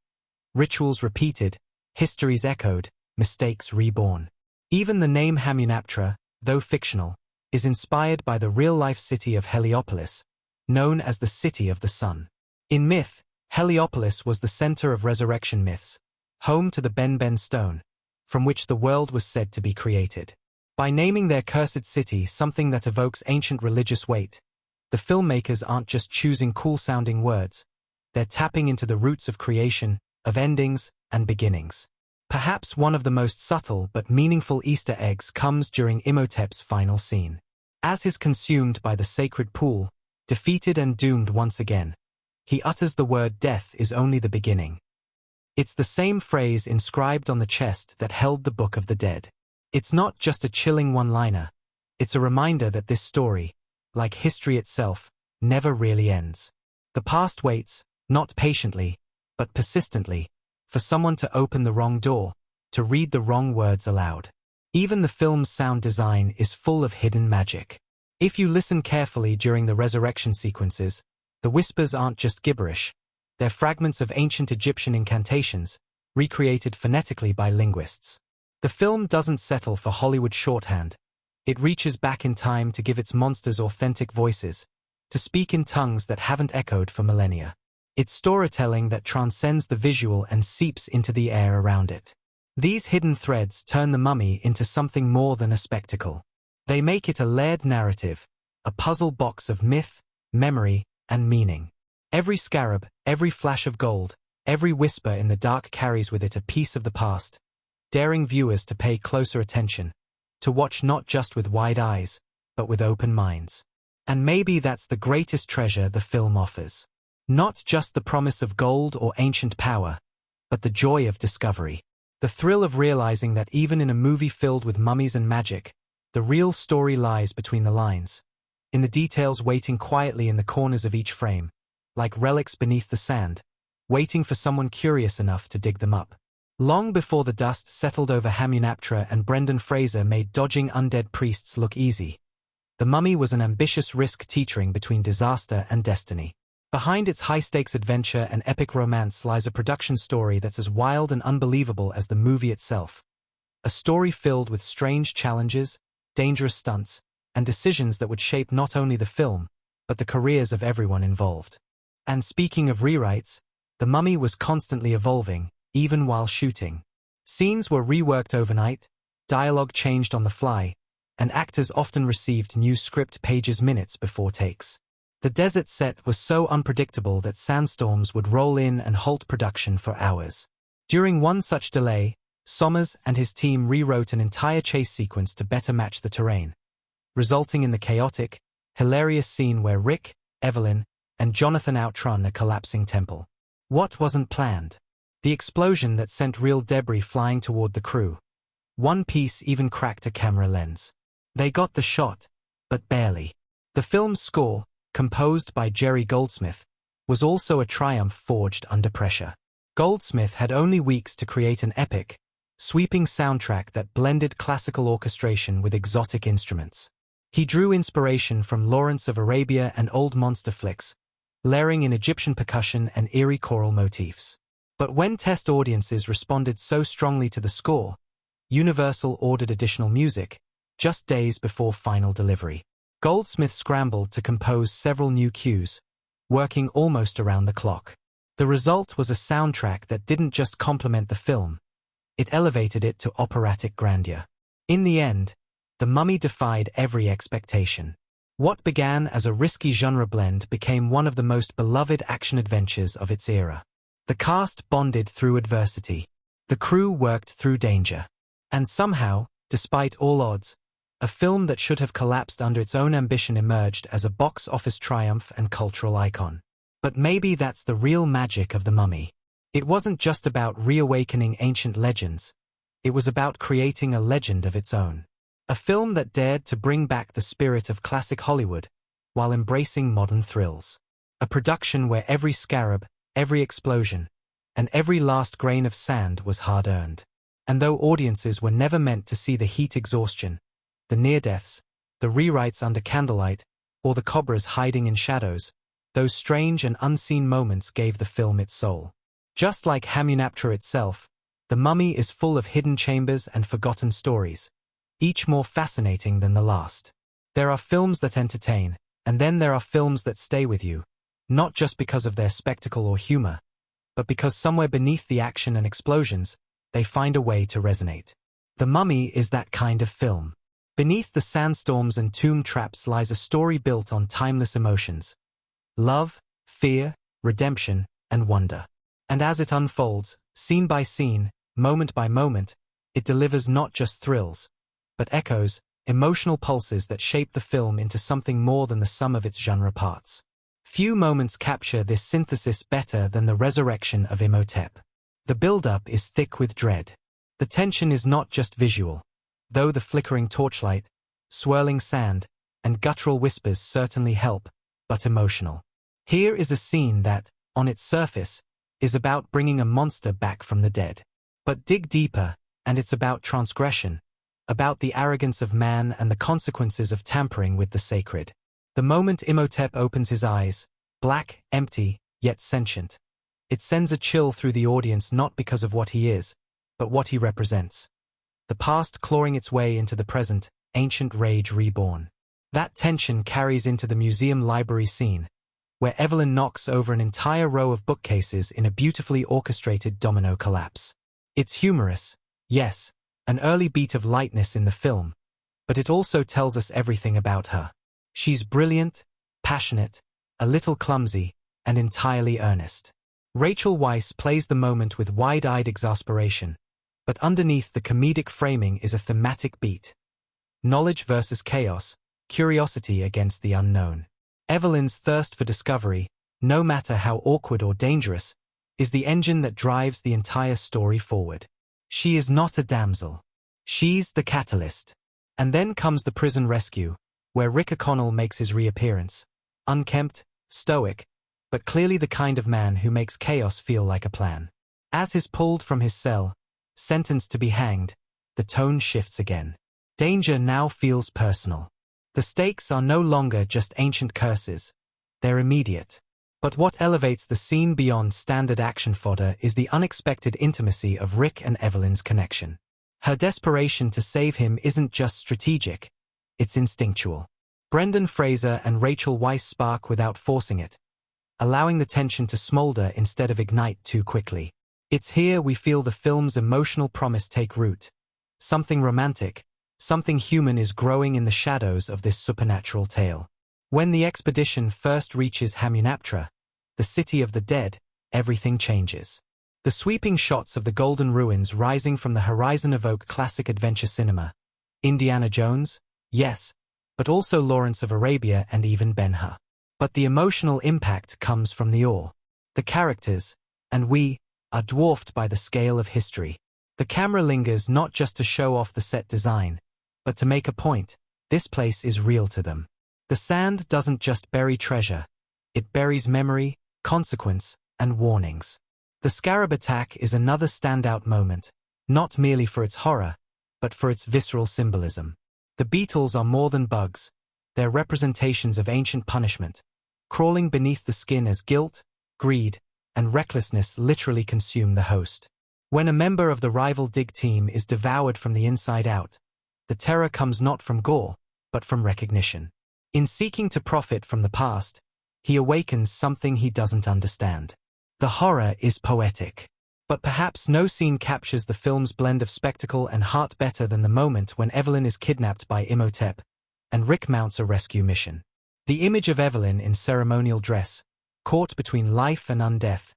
Rituals repeated, histories echoed, mistakes reborn. Even the name Hamunaptra, though fictional, is inspired by the real-life city of Heliopolis, known as the City of the Sun. In myth, Heliopolis was the center of resurrection myths, home to the Ben stone, from which the world was said to be created. By naming their cursed city something that evokes ancient religious weight, the filmmakers aren't just choosing cool-sounding words, they're tapping into the roots of creation, of endings, and beginnings. Perhaps one of the most subtle but meaningful Easter eggs comes during Imhotep's final scene. As he's consumed by the sacred pool, defeated and doomed once again, he utters the word "death is only the beginning." It's the same phrase inscribed on the chest that held the Book of the Dead. It's not just a chilling one-liner, it's a reminder that this story, like history itself, never really ends. The past waits, not patiently, but persistently, for someone to open the wrong door, to read the wrong words aloud. Even the film's sound design is full of hidden magic. If you listen carefully during the resurrection sequences, the whispers aren't just gibberish, they're fragments of ancient Egyptian incantations, recreated phonetically by linguists. The film doesn't settle for Hollywood shorthand. It reaches back in time to give its monsters authentic voices, to speak in tongues that haven't echoed for millennia. It's storytelling that transcends the visual and seeps into the air around it. These hidden threads turn the mummy into something more than a spectacle. They make it a layered narrative, a puzzle box of myth, memory, and meaning. Every scarab, every flash of gold, every whisper in the dark carries with it a piece of the past, daring viewers to pay closer attention, to watch not just with wide eyes, but with open minds. And maybe that's the greatest treasure the film offers. Not just the promise of gold or ancient power, but the joy of discovery. The thrill of realizing that even in a movie filled with mummies and magic, the real story lies between the lines, in the details waiting quietly in the corners of each frame, like relics beneath the sand, waiting for someone curious enough to dig them up. Long before the dust settled over Hamunaptra and Brendan Fraser made dodging undead priests look easy, The Mummy was an ambitious risk teetering between disaster and destiny. Behind its high-stakes adventure and epic romance lies a production story that's as wild and unbelievable as the movie itself. A story filled with strange challenges, dangerous stunts, and decisions that would shape not only the film, but the careers of everyone involved. And speaking of rewrites, The Mummy was constantly evolving, even while shooting. Scenes were reworked overnight, dialogue changed on the fly, and actors often received new script pages minutes before takes. The desert set was so unpredictable that sandstorms would roll in and halt production for hours. During one such delay, Sommers and his team rewrote an entire chase sequence to better match the terrain, resulting in the chaotic, hilarious scene where Rick, Evelyn, and Jonathan outrun a collapsing temple. What wasn't planned? The explosion that sent real debris flying toward the crew. One piece even cracked a camera lens. They got the shot, but barely. The film's score, composed by Jerry Goldsmith, was also a triumph forged under pressure. Goldsmith had only weeks to create an epic, sweeping soundtrack that blended classical orchestration with exotic instruments. He drew inspiration from Lawrence of Arabia and old monster flicks, layering in Egyptian percussion and eerie choral motifs. But when test audiences responded so strongly to the score, Universal ordered additional music, just days before final delivery. Goldsmith scrambled to compose several new cues, working almost around the clock. The result was a soundtrack that didn't just complement the film, it elevated it to operatic grandeur. In the end, The Mummy defied every expectation. What began as a risky genre blend became one of the most beloved action adventures of its era. The cast bonded through adversity. The crew worked through danger. And somehow, despite all odds, a film that should have collapsed under its own ambition emerged as a box office triumph and cultural icon. But maybe that's the real magic of The Mummy. It wasn't just about reawakening ancient legends. It was about creating a legend of its own. A film that dared to bring back the spirit of classic Hollywood while embracing modern thrills. A production where every scarab, every explosion, and every last grain of sand was hard-earned. And though audiences were never meant to see the heat exhaustion, the near-deaths, the rewrites under candlelight, or the cobras hiding in shadows, those strange and unseen moments gave the film its soul. Just like Hamunaptra itself, The Mummy is full of hidden chambers and forgotten stories, each more fascinating than the last. There are films that entertain, and then there are films that stay with you, not just because of their spectacle or humor, but because somewhere beneath the action and explosions, they find a way to resonate. The Mummy is that kind of film. Beneath the sandstorms and tomb traps lies a story built on timeless emotions. Love, fear, redemption, and wonder. And as it unfolds, scene by scene, moment by moment, it delivers not just thrills, but echoes, emotional pulses that shape the film into something more than the sum of its genre parts. Few moments capture this synthesis better than the resurrection of Imhotep. The build-up is thick with dread. The tension is not just visual, though the flickering torchlight, swirling sand, and guttural whispers certainly help, but emotional. Here is a scene that, on its surface, is about bringing a monster back from the dead. But dig deeper, and it's about transgression, about the arrogance of man and the consequences of tampering with the sacred. The moment Imhotep opens his eyes, black, empty, yet sentient, it sends a chill through the audience not because of what he is, but what he represents. The past clawing its way into the present, ancient rage reborn. That tension carries into the museum library scene, where Evelyn knocks over an entire row of bookcases in a beautifully orchestrated domino collapse. It's humorous, yes, an early beat of lightness in the film, but it also tells us everything about her. She's brilliant, passionate, a little clumsy, and entirely earnest. Rachel Weisz plays the moment with wide-eyed exasperation, but underneath the comedic framing is a thematic beat. Knowledge versus chaos, curiosity against the unknown. Evelyn's thirst for discovery, no matter how awkward or dangerous, is the engine that drives the entire story forward. She is not a damsel. She's the catalyst. And then comes the prison rescue, where Rick O'Connell makes his reappearance. Unkempt, stoic, but clearly the kind of man who makes chaos feel like a plan. As he's pulled from his cell, sentenced to be hanged, the tone shifts again. Danger now feels personal. The stakes are no longer just ancient curses. They're immediate. But what elevates the scene beyond standard action fodder is the unexpected intimacy of Rick and Evelyn's connection. Her desperation to save him isn't just strategic, it's instinctual. Brendan Fraser and Rachel Weisz spark without forcing it, allowing the tension to smolder instead of ignite too quickly. It's here we feel the film's emotional promise take root. Something romantic, something human is growing in the shadows of this supernatural tale. When the expedition first reaches Hamunaptra, the city of the dead, everything changes. The sweeping shots of the golden ruins rising from the horizon evoke classic adventure cinema. Indiana Jones? Yes, but also Lawrence of Arabia and even Ben-Hur. But the emotional impact comes from the awe. The characters, and we, are dwarfed by the scale of history. The camera lingers not just to show off the set design, but to make a point. This place is real to them. The sand doesn't just bury treasure. It buries memory, consequence, and warnings. The scarab attack is another standout moment, not merely for its horror, but for its visceral symbolism. The beetles are more than bugs. They're representations of ancient punishment, crawling beneath the skin as guilt, greed, and recklessness literally consume the host. When a member of the rival dig team is devoured from the inside out, the terror comes not from gore, but from recognition. In seeking to profit from the past, he awakens something he doesn't understand. The horror is poetic. But perhaps no scene captures the film's blend of spectacle and heart better than the moment when Evelyn is kidnapped by Imhotep, and Rick mounts a rescue mission. The image of Evelyn in ceremonial dress, caught between life and undeath,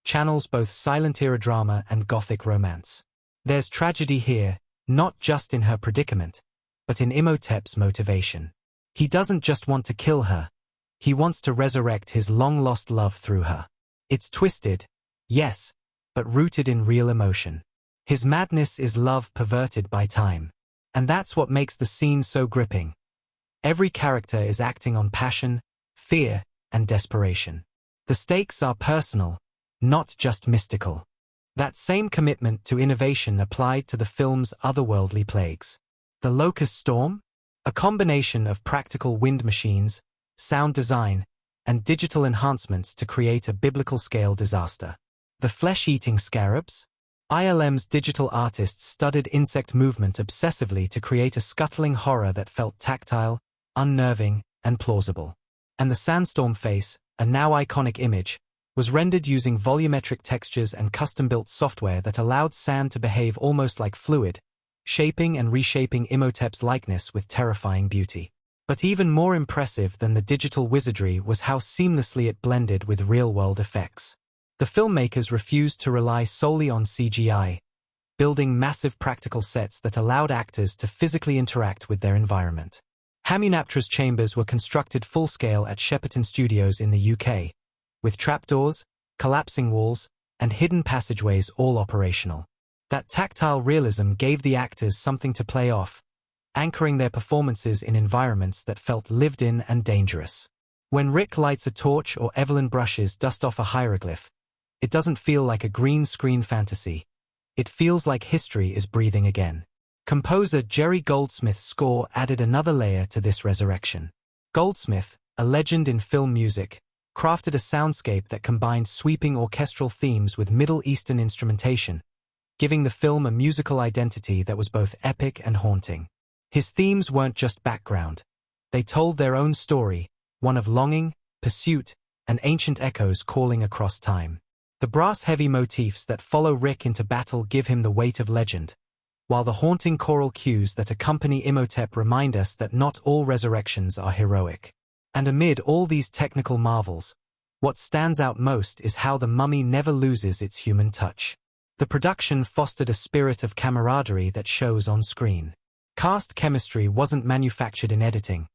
channels both silent-era drama and gothic romance. There's tragedy here, not just in her predicament, but in Imhotep's motivation. He doesn't just want to kill her, he wants to resurrect his long-lost love through her. It's twisted, yes, but rooted in real emotion. His madness is love perverted by time. And that's what makes the scene so gripping. Every character is acting on passion, fear, and desperation. The stakes are personal, not just mystical. That same commitment to innovation applied to the film's otherworldly plagues. The Locust Storm? A combination of practical wind machines, sound design, and digital enhancements to create a biblical-scale disaster. The flesh-eating scarabs? ILM's digital artists studied insect movement obsessively to create a scuttling horror that felt tactile, unnerving, and plausible. And the sandstorm face, a now iconic image, was rendered using volumetric textures and custom-built software that allowed sand to behave almost like fluid, shaping and reshaping Imhotep's likeness with terrifying beauty. But even more impressive than the digital wizardry was how seamlessly it blended with real-world effects. The filmmakers refused to rely solely on CGI, building massive practical sets that allowed actors to physically interact with their environment. Hamunaptra's chambers were constructed full-scale at Shepperton Studios in the UK, with trapdoors, collapsing walls, and hidden passageways all operational. That tactile realism gave the actors something to play off, anchoring their performances in environments that felt lived in and dangerous. When Rick lights a torch or Evelyn brushes dust off a hieroglyph, it doesn't feel like a green screen fantasy. It feels like history is breathing again. Composer Jerry Goldsmith's score added another layer to this resurrection. Goldsmith, a legend in film music, crafted a soundscape that combined sweeping orchestral themes with Middle Eastern instrumentation, giving the film a musical identity that was both epic and haunting. His themes weren't just background. They told their own story, one of longing, pursuit, and ancient echoes calling across time. The brass-heavy motifs that follow Rick into battle give him the weight of legend, while the haunting choral cues that accompany Imhotep remind us that not all resurrections are heroic. And amid all these technical marvels, what stands out most is how The Mummy never loses its human touch. The production fostered a spirit of camaraderie that shows on screen. Cast chemistry wasn't manufactured in editing.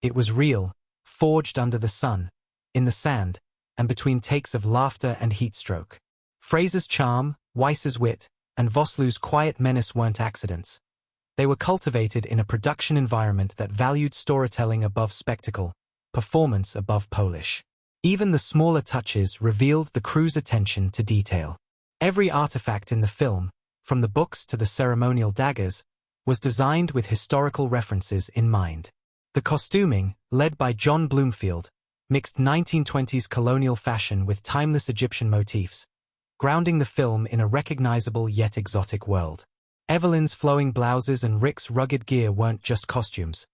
It was real, forged under the sun, in the sand, and between takes of laughter and heatstroke. Fraser's charm, Weisz's wit, and Vosloo's quiet menace weren't accidents. They were cultivated in a production environment that valued storytelling above spectacle, performance above polish. Even the smaller touches revealed the crew's attention to detail. Every artifact in the film, from the books to the ceremonial daggers, was designed with historical references in mind. The costuming, led by John Bloomfield, mixed 1920s colonial fashion with timeless Egyptian motifs, grounding the film in a recognizable yet exotic world. Evelyn's flowing blouses and Rick's rugged gear weren't just costumes.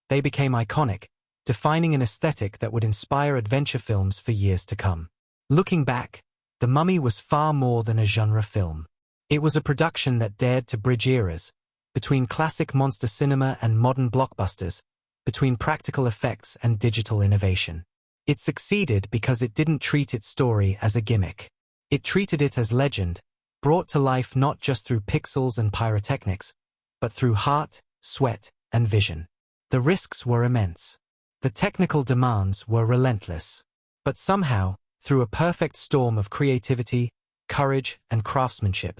They became iconic, defining an aesthetic that would inspire adventure films for years to come. Looking back, The Mummy was far more than a genre film. It was a production that dared to bridge eras, between classic monster cinema and modern blockbusters, between practical effects and digital innovation. It succeeded because it didn't treat its story as a gimmick. It treated it as legend, brought to life not just through pixels and pyrotechnics, but through heart, sweat, and vision. The risks were immense. The technical demands were relentless. But somehow, through a perfect storm of creativity, courage, and craftsmanship,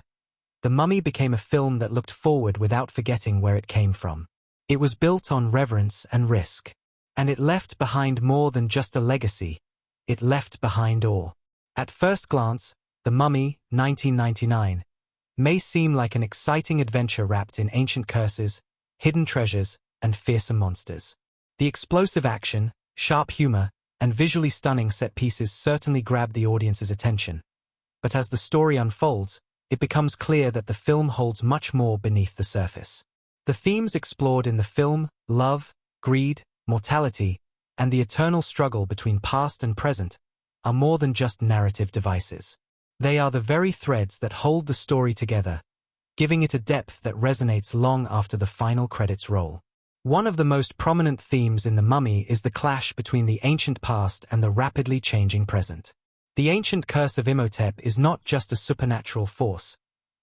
The Mummy became a film that looked forward without forgetting where it came from. It was built on reverence and risk. And it left behind more than just a legacy. It left behind awe. At first glance, The Mummy, 1999, may seem like an exciting adventure wrapped in ancient curses, hidden treasures, and fearsome monsters. The explosive action, sharp humor, and visually stunning set pieces certainly grab the audience's attention. But as the story unfolds, it becomes clear that the film holds much more beneath the surface. The themes explored in the film, love, greed, mortality, and the eternal struggle between past and present, are more than just narrative devices. They are the very threads that hold the story together, giving it a depth that resonates long after the final credits roll. One of the most prominent themes in The Mummy is the clash between the ancient past and the rapidly changing present. The ancient curse of Imhotep is not just a supernatural force.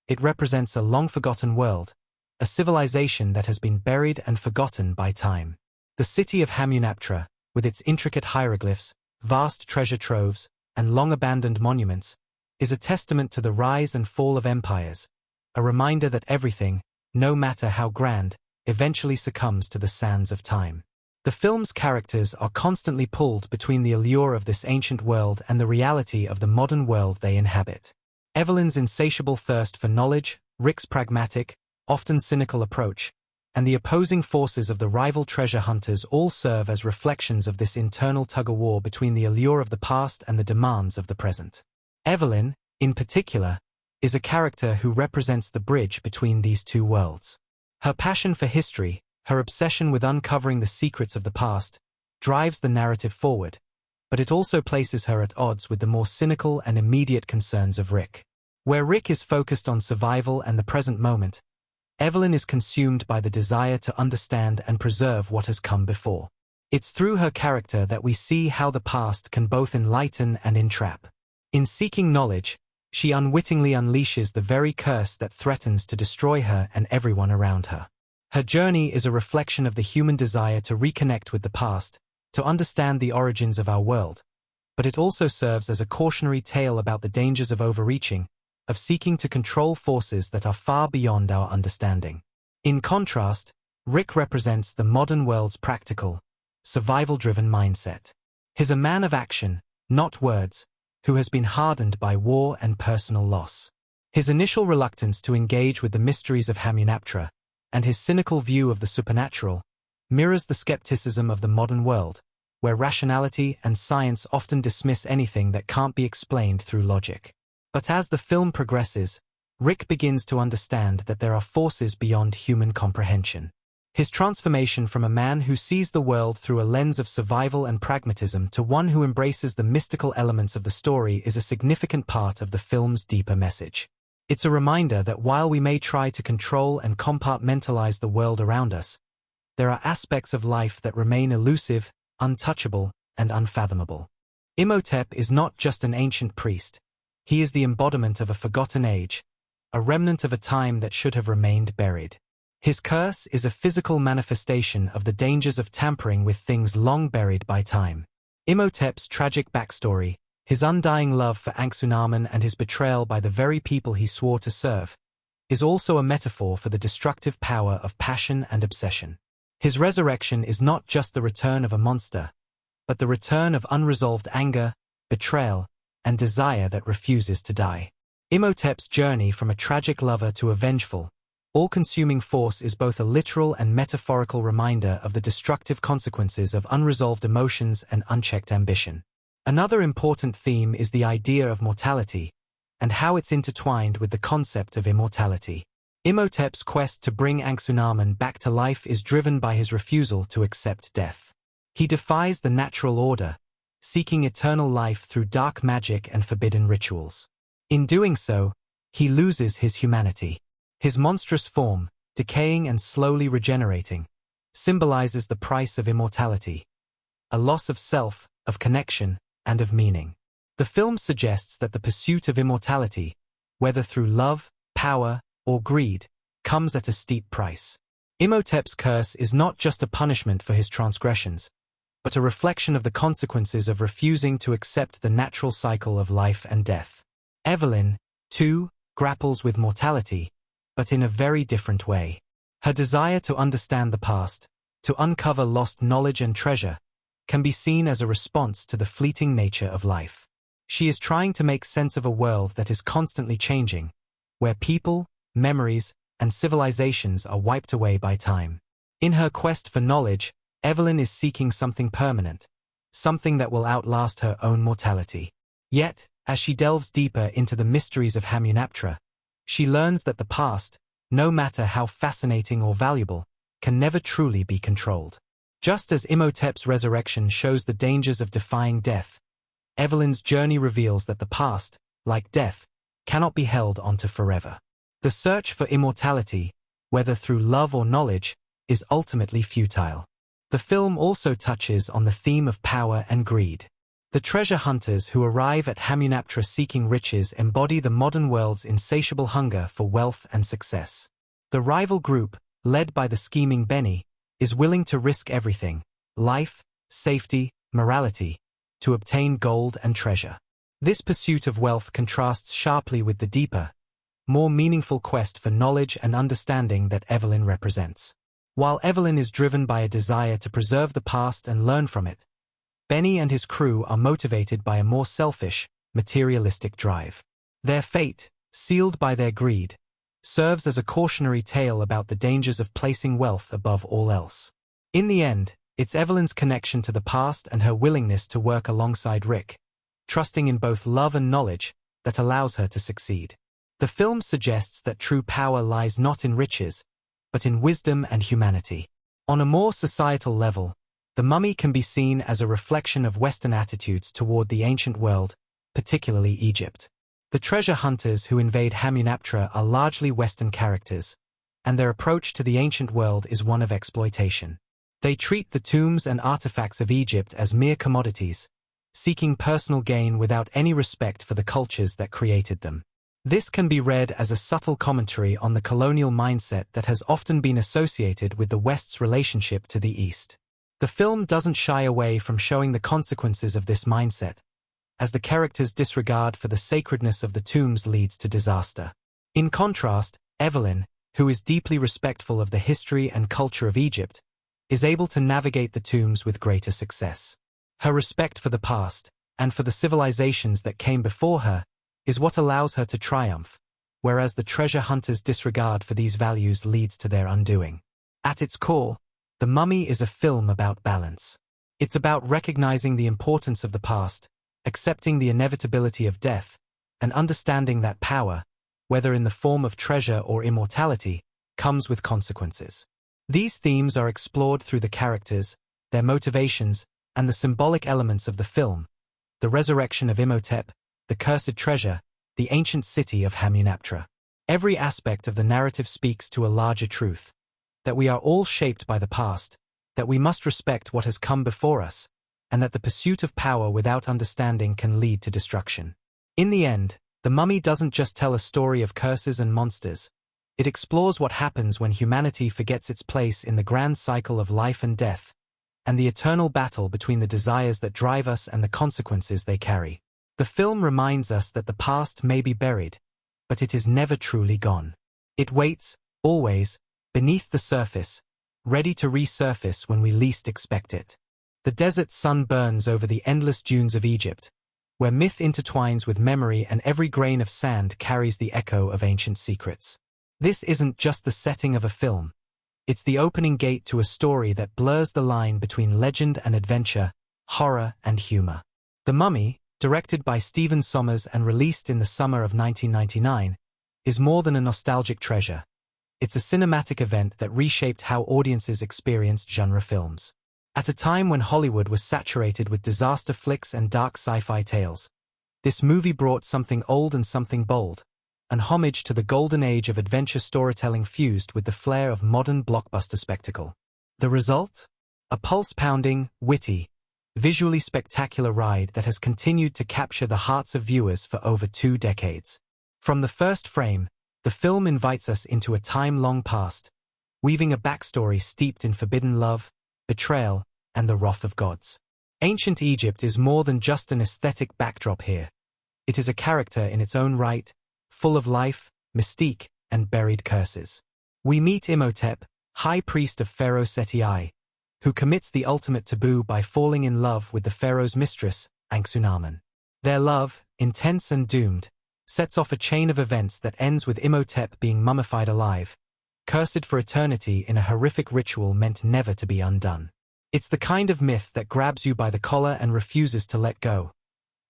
It represents a long-forgotten world, a civilization that has been buried and forgotten by time. The city of Hamunaptra, with its intricate hieroglyphs, vast treasure troves, and long-abandoned monuments, is a testament to the rise and fall of empires, a reminder that everything, no matter how grand, eventually succumbs to the sands of time. The film's characters are constantly pulled between the allure of this ancient world and the reality of the modern world they inhabit. Evelyn's insatiable thirst for knowledge, Rick's pragmatic, often cynical approach, and the opposing forces of the rival treasure hunters all serve as reflections of this internal tug-of-war between the allure of the past and the demands of the present. Evelyn, in particular, is a character who represents the bridge between these two worlds. Her passion for history, her obsession with uncovering the secrets of the past, drives the narrative forward, but it also places her at odds with the more cynical and immediate concerns of Rick. Where Rick is focused on survival and the present moment, Evelyn is consumed by the desire to understand and preserve what has come before. It's through her character that we see how the past can both enlighten and entrap. In seeking knowledge, she unwittingly unleashes the very curse that threatens to destroy her and everyone around her. Her journey is a reflection of the human desire to reconnect with the past, to understand the origins of our world, but it also serves as a cautionary tale about the dangers of overreaching, of seeking to control forces that are far beyond our understanding. In contrast, Rick represents the modern world's practical, survival-driven mindset. He's a man of action, not words, who has been hardened by war and personal loss. His initial reluctance to engage with the mysteries of Hamunaptra, and his cynical view of the supernatural, mirrors the skepticism of the modern world, where rationality and science often dismiss anything that can't be explained through logic. But as the film progresses, Rick begins to understand that there are forces beyond human comprehension. His transformation from a man who sees the world through a lens of survival and pragmatism to one who embraces the mystical elements of the story is a significant part of the film's deeper message. It's a reminder that while we may try to control and compartmentalize the world around us, there are aspects of life that remain elusive, untouchable, and unfathomable. Imhotep is not just an ancient priest. He is the embodiment of a forgotten age, a remnant of a time that should have remained buried. His curse is a physical manifestation of the dangers of tampering with things long buried by time. Imhotep's tragic backstory, his undying love for Anck-su-namun and his betrayal by the very people he swore to serve, is also a metaphor for the destructive power of passion and obsession. His resurrection is not just the return of a monster, but the return of unresolved anger, betrayal, and desire that refuses to die. Imhotep's journey from a tragic lover to a vengeful, all-consuming force is both a literal and metaphorical reminder of the destructive consequences of unresolved emotions and unchecked ambition. Another important theme is the idea of mortality, and how it's intertwined with the concept of immortality. Imhotep's quest to bring Anck-su-namun back to life is driven by his refusal to accept death. He defies the natural order, seeking eternal life through dark magic and forbidden rituals. In doing so, he loses his humanity. His monstrous form, decaying and slowly regenerating, symbolizes the price of immortality, a loss of self, of connection, and of meaning. The film suggests that the pursuit of immortality, whether through love, power, or greed, comes at a steep price. Imhotep's curse is not just a punishment for his transgressions, but a reflection of the consequences of refusing to accept the natural cycle of life and death. Evelyn, too, grapples with mortality, but in a very different way. Her desire to understand the past, to uncover lost knowledge and treasure, can be seen as a response to the fleeting nature of life. She is trying to make sense of a world that is constantly changing, where people, memories, and civilizations are wiped away by time. In her quest for knowledge, Evelyn is seeking something permanent, something that will outlast her own mortality. Yet, as she delves deeper into the mysteries of Hamunaptra, she learns that the past, no matter how fascinating or valuable, can never truly be controlled. Just as Imhotep's resurrection shows the dangers of defying death, Evelyn's journey reveals that the past, like death, cannot be held onto forever. The search for immortality, whether through love or knowledge, is ultimately futile. The film also touches on the theme of power and greed. The treasure hunters who arrive at Hamunaptra seeking riches embody the modern world's insatiable hunger for wealth and success. The rival group, led by the scheming Benny, is willing to risk everything, life, safety, morality, to obtain gold and treasure. This pursuit of wealth contrasts sharply with the deeper, more meaningful quest for knowledge and understanding that Evelyn represents. While Evelyn is driven by a desire to preserve the past and learn from it, Benny and his crew are motivated by a more selfish, materialistic drive. Their fate, sealed by their greed, serves as a cautionary tale about the dangers of placing wealth above all else. In the end, it's Evelyn's connection to the past and her willingness to work alongside Rick, trusting in both love and knowledge, that allows her to succeed. The film suggests that true power lies not in riches, but in wisdom and humanity. On a more societal level, The Mummy can be seen as a reflection of Western attitudes toward the ancient world, particularly Egypt. The treasure hunters who invade Hamunaptra are largely Western characters, and their approach to the ancient world is one of exploitation. They treat the tombs and artifacts of Egypt as mere commodities, seeking personal gain without any respect for the cultures that created them. This can be read as a subtle commentary on the colonial mindset that has often been associated with the West's relationship to the East. The film doesn't shy away from showing the consequences of this mindset, as the characters' disregard for the sacredness of the tombs leads to disaster. In contrast, Evelyn, who is deeply respectful of the history and culture of Egypt, is able to navigate the tombs with greater success. Her respect for the past, and for the civilizations that came before her, is what allows her to triumph, whereas the treasure hunters' disregard for these values leads to their undoing. At its core, The Mummy is a film about balance. It's about recognizing the importance of the past, accepting the inevitability of death, and understanding that power, whether in the form of treasure or immortality, comes with consequences. These themes are explored through the characters, their motivations, and the symbolic elements of the film: the resurrection of Imhotep, the cursed treasure, the ancient city of Hamunaptra. Every aspect of the narrative speaks to a larger truth: that we are all shaped by the past, that we must respect what has come before us, and that the pursuit of power without understanding can lead to destruction. In the end, The Mummy doesn't just tell a story of curses and monsters. It explores what happens when humanity forgets its place in the grand cycle of life and death, and the eternal battle between the desires that drive us and the consequences they carry. The film reminds us that the past may be buried, but it is never truly gone. It waits, always, beneath the surface, ready to resurface when we least expect it. The desert sun burns over the endless dunes of Egypt, where myth intertwines with memory and every grain of sand carries the echo of ancient secrets. This isn't just the setting of a film. It's the opening gate to a story that blurs the line between legend and adventure, horror and humor. The Mummy, directed by Stephen Sommers and released in the summer of 1999, is more than a nostalgic treasure. It's a cinematic event that reshaped how audiences experienced genre films. At a time when Hollywood was saturated with disaster flicks and dark sci-fi tales, this movie brought something old and something bold, an homage to the golden age of adventure storytelling fused with the flair of modern blockbuster spectacle. The result? A pulse-pounding, witty, visually spectacular ride that has continued to capture the hearts of viewers for over 2 decades. From the first frame, the film invites us into a time long past, weaving a backstory steeped in forbidden love, betrayal, and the wrath of gods. Ancient Egypt is more than just an aesthetic backdrop here. It is a character in its own right, full of life, mystique, and buried curses. We meet Imhotep, high priest of Pharaoh Seti I, who commits the ultimate taboo by falling in love with the pharaoh's mistress, Anck-Su-Namun. Their love, intense and doomed, sets off a chain of events that ends with Imhotep being mummified alive, cursed for eternity in a horrific ritual meant never to be undone. It's the kind of myth that grabs you by the collar and refuses to let go,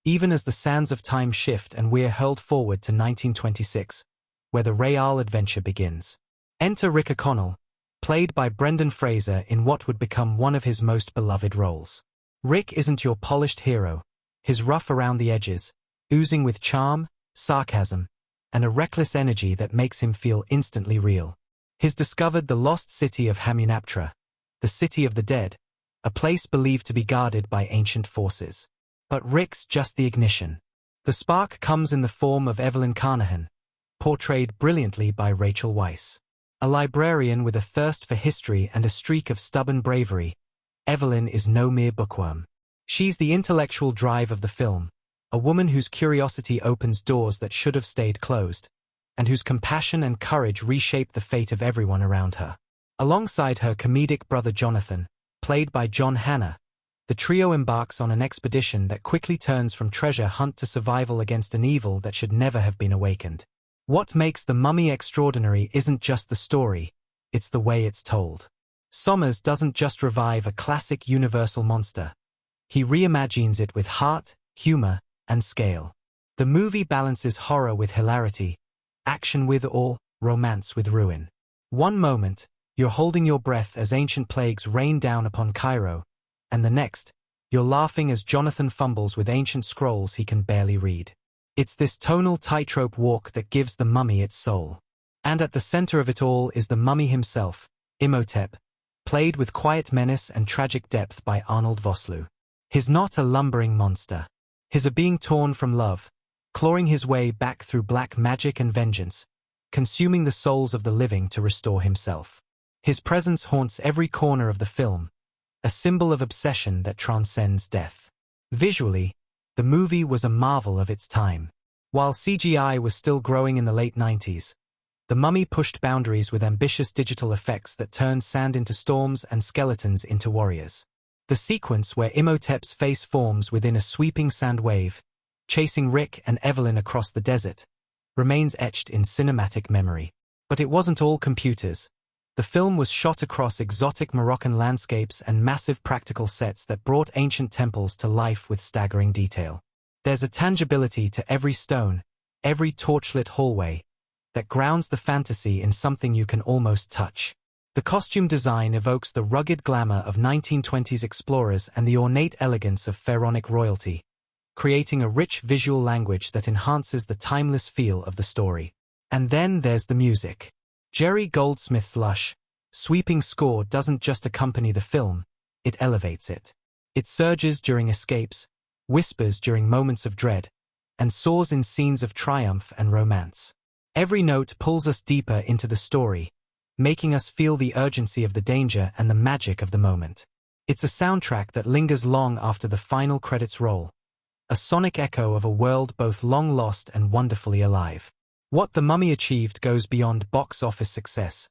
even as the sands of time shift and we're hurled forward to 1926, where the real adventure begins. Enter Rick O'Connell, played by Brendan Fraser in what would become one of his most beloved roles. Rick isn't your polished hero. He's rough around the edges, oozing with charm, sarcasm, and a reckless energy that makes him feel instantly real. He's discovered the lost city of Hamunaptra, the city of the dead, a place believed to be guarded by ancient forces. But Rick's just the ignition. The spark comes in the form of Evelyn, portrayed brilliantly by Rachel Weisz. A librarian with a thirst for history and a streak of stubborn bravery, Evelyn is no mere bookworm. She's the intellectual drive of the film, a woman whose curiosity opens doors that should have stayed closed, and whose compassion and courage reshape the fate of everyone around her. Alongside her comedic brother Jonathan, played by John Hannah, the trio embarks on an expedition that quickly turns from treasure hunt to survival against an evil that should never have been awakened. What makes The Mummy extraordinary isn't just the story, it's the way it's told. Sommers doesn't just revive a classic universal monster. He reimagines it with heart, humor, and scale. The movie balances horror with hilarity, action with awe, romance with ruin. One moment, you're holding your breath as ancient plagues rain down upon Cairo, and the next, you're laughing as Jonathan fumbles with ancient scrolls he can barely read. It's this tonal tightrope walk that gives The Mummy its soul. And at the center of it all is the mummy himself, Imhotep, played with quiet menace and tragic depth by Arnold Vosloo. He's not a lumbering monster. He's a being torn from love, clawing his way back through black magic and vengeance, consuming the souls of the living to restore himself. His presence haunts every corner of the film, a symbol of obsession that transcends death. Visually, the movie was a marvel of its time. While CGI was still growing in the late 90s, The Mummy pushed boundaries with ambitious digital effects that turned sand into storms and skeletons into warriors. The sequence where Imhotep's face forms within a sweeping sand wave, chasing Rick and Evelyn across the desert, remains etched in cinematic memory. But it wasn't all computers. The film was shot across exotic Moroccan landscapes and massive practical sets that brought ancient temples to life with staggering detail. There's a tangibility to every stone, every torchlit hallway, that grounds the fantasy in something you can almost touch. The costume design evokes the rugged glamour of 1920s explorers and the ornate elegance of pharaonic royalty, creating a rich visual language that enhances the timeless feel of the story. And then there's the music. Jerry Goldsmith's lush, sweeping score doesn't just accompany the film, it elevates it. It surges during escapes, whispers during moments of dread, and soars in scenes of triumph and romance. Every note pulls us deeper into the story, making us feel the urgency of the danger and the magic of the moment. It's a soundtrack that lingers long after the final credits roll, a sonic echo of a world both long lost and wonderfully alive. What The Mummy achieved goes beyond box office success,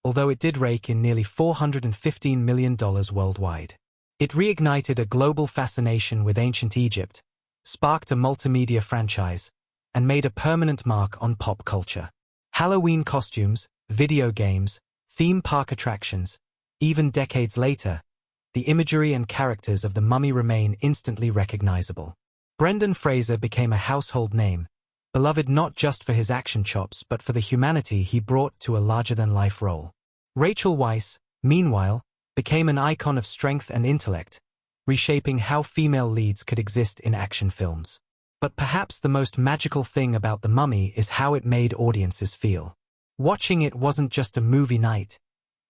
although it did rake in nearly $415 million worldwide. It reignited a global fascination with ancient Egypt, sparked a multimedia franchise, and made a permanent mark on pop culture. Halloween costumes, video games, theme park attractions, even decades later, the imagery and characters of The Mummy remain instantly recognizable. Brendan Fraser became a household name, beloved not just for his action chops but for the humanity he brought to a larger-than-life role. Rachel Weisz, meanwhile, became an icon of strength and intellect, reshaping how female leads could exist in action films. But perhaps the most magical thing about The Mummy is how it made audiences feel. Watching it wasn't just a movie night,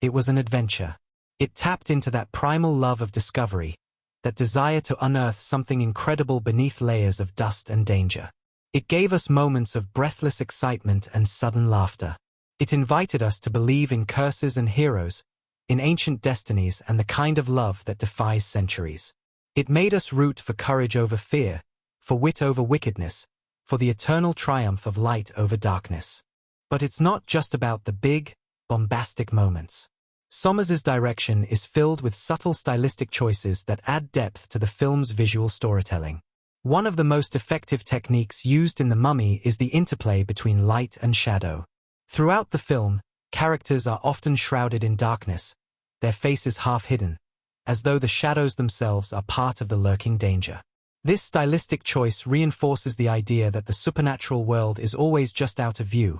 it was an adventure. It tapped into that primal love of discovery, that desire to unearth something incredible beneath layers of dust and danger. It gave us moments of breathless excitement and sudden laughter. It invited us to believe in curses and heroes, in ancient destinies and the kind of love that defies centuries. It made us root for courage over fear, for wit over wickedness, for the eternal triumph of light over darkness. But it's not just about the big, bombastic moments. Sommers's direction is filled with subtle stylistic choices that add depth to the film's visual storytelling. One of the most effective techniques used in The Mummy is the interplay between light and shadow. Throughout the film, characters are often shrouded in darkness, their faces half hidden, as though the shadows themselves are part of the lurking danger. This stylistic choice reinforces the idea that the supernatural world is always just out of view,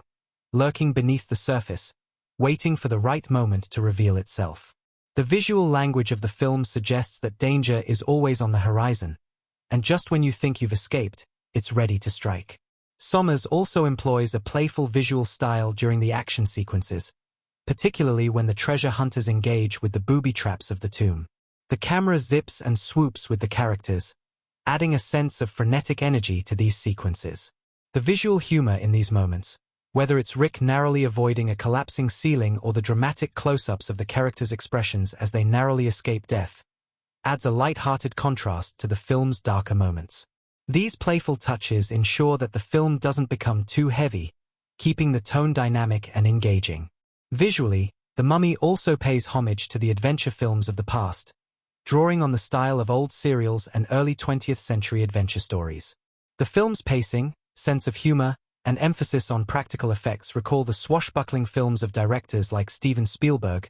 lurking beneath the surface, waiting for the right moment to reveal itself. The visual language of the film suggests that danger is always on the horizon, and just when you think you've escaped, it's ready to strike. Sommers also employs a playful visual style during the action sequences, particularly when the treasure hunters engage with the booby traps of the tomb. The camera zips and swoops with the characters, adding a sense of frenetic energy to these sequences. The visual humor in these moments, whether it's Rick narrowly avoiding a collapsing ceiling or the dramatic close-ups of the characters' expressions as they narrowly escape death, adds a light-hearted contrast to the film's darker moments. These playful touches ensure that the film doesn't become too heavy, keeping the tone dynamic and engaging. Visually, The Mummy also pays homage to the adventure films of the past, drawing on the style of old serials and early 20th century adventure stories. The film's pacing, sense of humor, and emphasis on practical effects recall the swashbuckling films of directors like Steven Spielberg,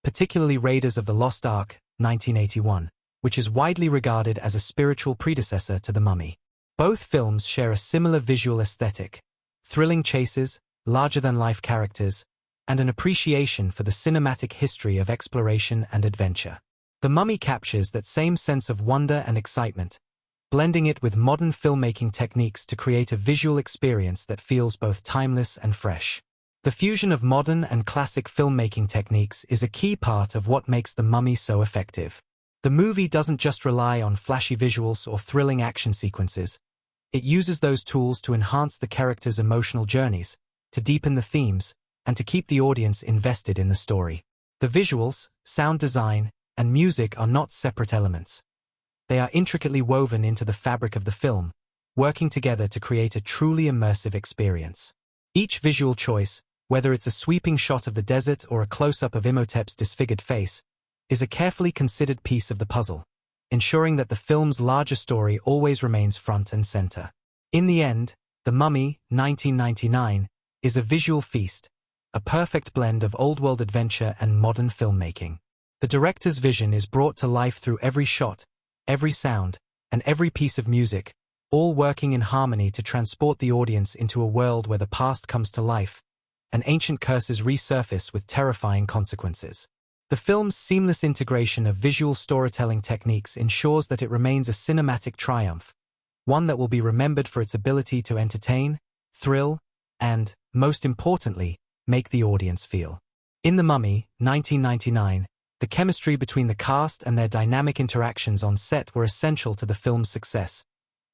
particularly Raiders of the Lost Ark, 1981, which is widely regarded as a spiritual predecessor to The Mummy. Both films share a similar visual aesthetic, thrilling chases, larger-than-life characters, and an appreciation for the cinematic history of exploration and adventure. The Mummy captures that same sense of wonder and excitement, blending it with modern filmmaking techniques to create a visual experience that feels both timeless and fresh. The fusion of modern and classic filmmaking techniques is a key part of what makes The Mummy so effective. The movie doesn't just rely on flashy visuals or thrilling action sequences. It uses those tools to enhance the characters' emotional journeys, to deepen the themes, and to keep the audience invested in the story. The visuals, sound design, and music are not separate elements. They are intricately woven into the fabric of the film, working together to create a truly immersive experience. Each visual choice, whether it's a sweeping shot of the desert or a close-up of Imhotep's disfigured face, is a carefully considered piece of the puzzle, ensuring that the film's larger story always remains front and center. In the end, The Mummy, 1999, is a visual feast, a perfect blend of old-world adventure and modern filmmaking. The director's vision is brought to life through every shot, every sound, and every piece of music, all working in harmony to transport the audience into a world where the past comes to life, and ancient curses resurface with terrifying consequences. The film's seamless integration of visual storytelling techniques ensures that it remains a cinematic triumph, one that will be remembered for its ability to entertain, thrill, and, most importantly, make the audience feel. In The Mummy, 1999, the chemistry between the cast and their dynamic interactions on set were essential to the film's success,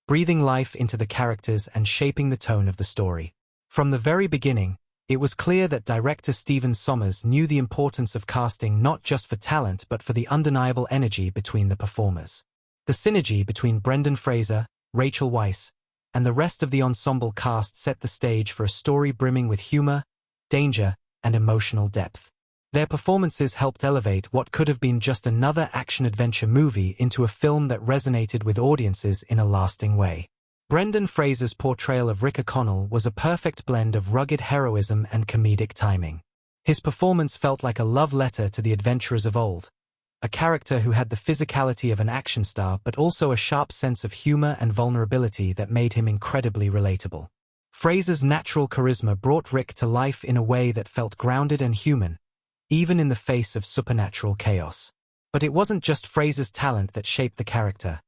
breathing life into the characters and shaping the tone of the story. From the very beginning, it was clear that director Stephen Sommers knew the importance of casting not just for talent but for the undeniable energy between the performers. The synergy between Brendan Fraser, Rachel Weisz, and the rest of the ensemble cast set the stage for a story brimming with humor, danger, and emotional depth. Their performances helped elevate what could have been just another action-adventure movie into a film that resonated with audiences in a lasting way. Brendan Fraser's portrayal of Rick O'Connell was a perfect blend of rugged heroism and comedic timing. His performance felt like a love letter to the adventurers of old, a character who had the physicality of an action star but also a sharp sense of humor and vulnerability that made him incredibly relatable. Fraser's natural charisma brought Rick to life in a way that felt grounded and human, even in the face of supernatural chaos. But it wasn't just Fraser's talent that shaped the character.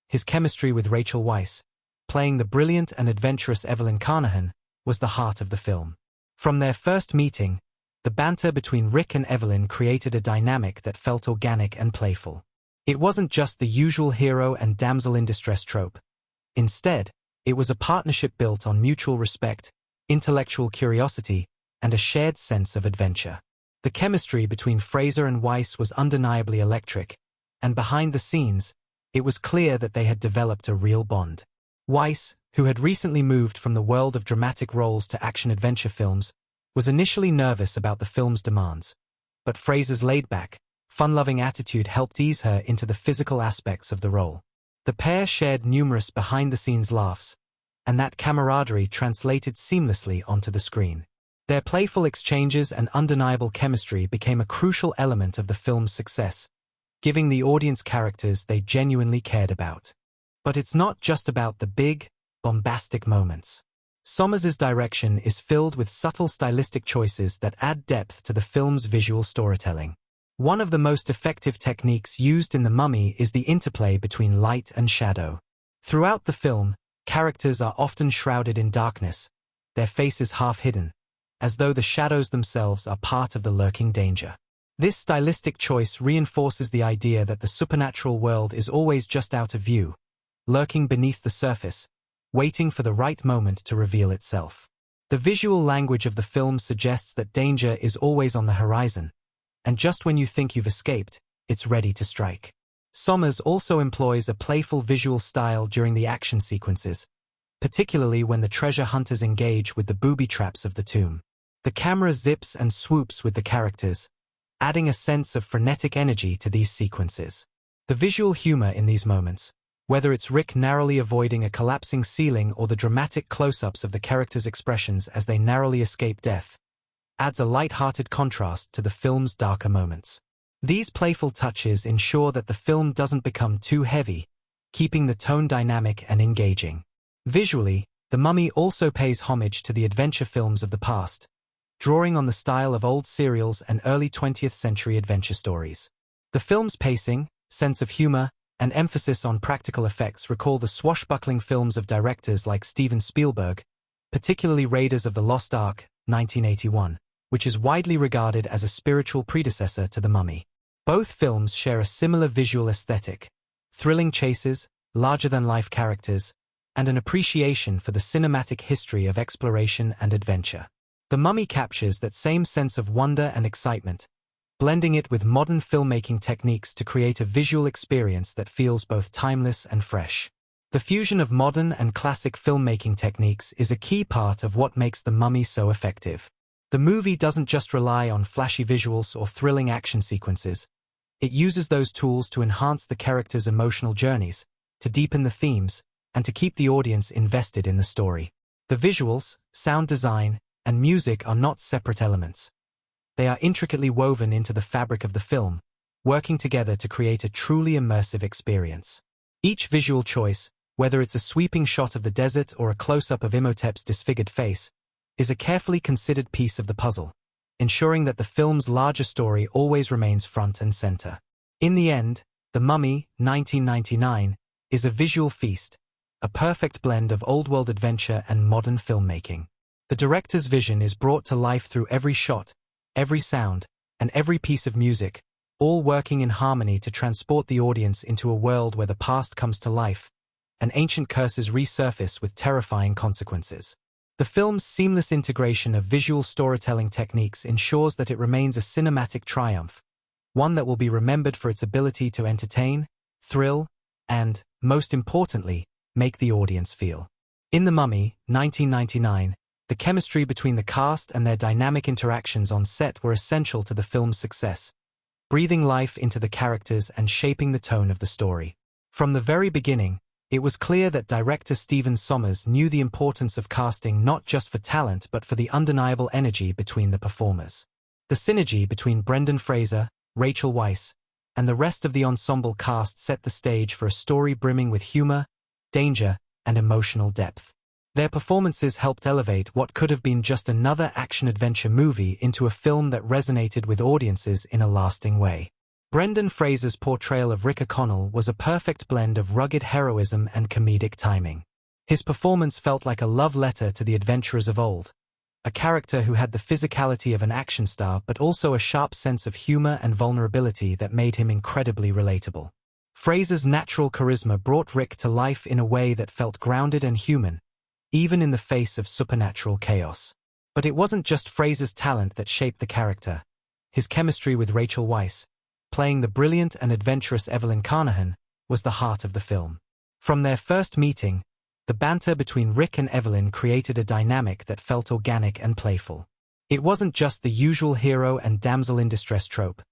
His chemistry with Rachel Weisz, playing the brilliant and adventurous Evelyn, was the heart of the film. From their first meeting, the banter between Rick and Evelyn created a dynamic that felt organic and playful. It wasn't just the usual hero and damsel in distress trope. Instead, it was a partnership built on mutual respect, intellectual curiosity, and a shared sense of adventure. The chemistry between Fraser and Weisz was undeniably electric, and behind the scenes, it was clear that they had developed a real bond. Weisz, who had recently moved from the world of dramatic roles to action-adventure films, was initially nervous about the film's demands, but Fraser's laid-back, fun-loving attitude helped ease her into the physical aspects of the role. The pair shared numerous behind-the-scenes laughs, and that camaraderie translated seamlessly onto the screen. Their playful exchanges and undeniable chemistry became a crucial element of the film's success, giving the audience characters they genuinely cared about. But it's not just about the big, bombastic moments. Sommers's direction is filled with subtle stylistic choices that add depth to the film's visual storytelling. One of the most effective techniques used in The Mummy is the interplay between light and shadow. Throughout the film, characters are often shrouded in darkness, their faces half hidden, as though the shadows themselves are part of the lurking danger. This stylistic choice reinforces the idea that the supernatural world is always just out of view, lurking beneath the surface, waiting for the right moment to reveal itself. The visual language of the film suggests that danger is always on the horizon, and just when you think you've escaped, it's ready to strike. Sommers also employs a playful visual style during the action sequences, particularly when the treasure hunters engage with the booby traps of the tomb. The camera zips and swoops with the characters, adding a sense of frenetic energy to these sequences. The visual humor in these moments, whether it's Rick narrowly avoiding a collapsing ceiling or the dramatic close-ups of the characters' expressions as they narrowly escape death, adds a light-hearted contrast to the film's darker moments. These playful touches ensure that the film doesn't become too heavy, keeping the tone dynamic and engaging. Visually, The Mummy also pays homage to the adventure films of the past, drawing on the style of old serials and early 20th century adventure stories. The film's pacing, sense of humor, and emphasis on practical effects recall the swashbuckling films of directors like Steven Spielberg, particularly Raiders of the Lost Ark, 1981, which is widely regarded as a spiritual predecessor to The Mummy. Both films share a similar visual aesthetic, thrilling chases, larger-than-life characters, and an appreciation for the cinematic history of exploration and adventure. The Mummy captures that same sense of wonder and excitement, blending it with modern filmmaking techniques to create a visual experience that feels both timeless and fresh. The fusion of modern and classic filmmaking techniques is a key part of what makes The Mummy so effective. The movie doesn't just rely on flashy visuals or thrilling action sequences. It uses those tools to enhance the characters' emotional journeys, to deepen the themes, and to keep the audience invested in the story. The visuals, sound design, and music are not separate elements. They are intricately woven into the fabric of the film, working together to create a truly immersive experience. Each visual choice, whether it's a sweeping shot of the desert or a close-up of Imhotep's disfigured face, is a carefully considered piece of the puzzle, ensuring that the film's larger story always remains front and center. In the end, The Mummy, 1999, is a visual feast, a perfect blend of old-world adventure and modern filmmaking. The director's vision is brought to life through every shot, every sound, and every piece of music, all working in harmony to transport the audience into a world where the past comes to life, and ancient curses resurface with terrifying consequences. The film's seamless integration of visual storytelling techniques ensures that it remains a cinematic triumph, one that will be remembered for its ability to entertain, thrill, and, most importantly, make the audience feel. In The Mummy, 1999, the chemistry between the cast and their dynamic interactions on set were essential to the film's success, breathing life into the characters and shaping the tone of the story. From the very beginning, it was clear that director Stephen Sommers knew the importance of casting not just for talent but for the undeniable energy between the performers. The synergy between Brendan Fraser, Rachel Weisz, and the rest of the ensemble cast set the stage for a story brimming with humor, danger, and emotional depth. Their performances helped elevate what could have been just another action-adventure movie into a film that resonated with audiences in a lasting way. Brendan Fraser's portrayal of Rick O'Connell was a perfect blend of rugged heroism and comedic timing. His performance felt like a love letter to the adventurers of old, a character who had the physicality of an action star but also a sharp sense of humor and vulnerability that made him incredibly relatable. Fraser's natural charisma brought Rick to life in a way that felt grounded and human, even in the face of supernatural chaos. But it wasn't just Fraser's talent that shaped the character. His chemistry with Rachel Weisz, playing the brilliant and adventurous Evelyn Carnahan, was the heart of the film. From their first meeting, the banter between Rick and Evelyn created a dynamic that felt organic and playful. It wasn't just the usual hero and damsel in distress trope.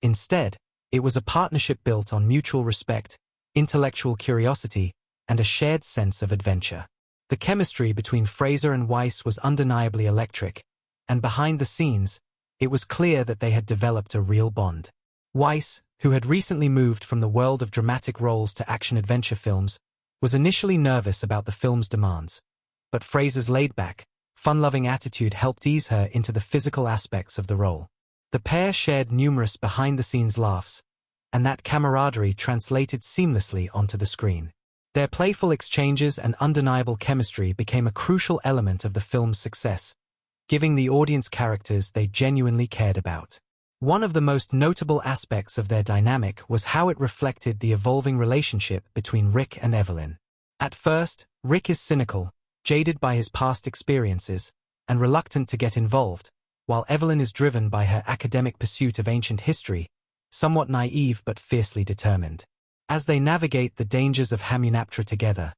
Instead, it was a partnership built on mutual respect, intellectual curiosity, and a shared sense of adventure. The chemistry between Fraser and Weisz was undeniably electric, and behind the scenes, it was clear that they had developed a real bond. Weisz, who had recently moved from the world of dramatic roles to action-adventure films, was initially nervous about the film's demands, but Fraser's laid-back, fun-loving attitude helped ease her into the physical aspects of the role. The pair shared numerous behind-the-scenes laughs, and that camaraderie translated seamlessly onto the screen. Their playful exchanges and undeniable chemistry became a crucial element of the film's success, giving the audience characters they genuinely cared about. One of the most notable aspects of their dynamic was how it reflected the evolving relationship between Rick and Evelyn. At first, Rick is cynical, jaded by his past experiences, and reluctant to get involved, while Evelyn is driven by her academic pursuit of ancient history, somewhat naive but fiercely determined. As they navigate the dangers of Hamunaptra together,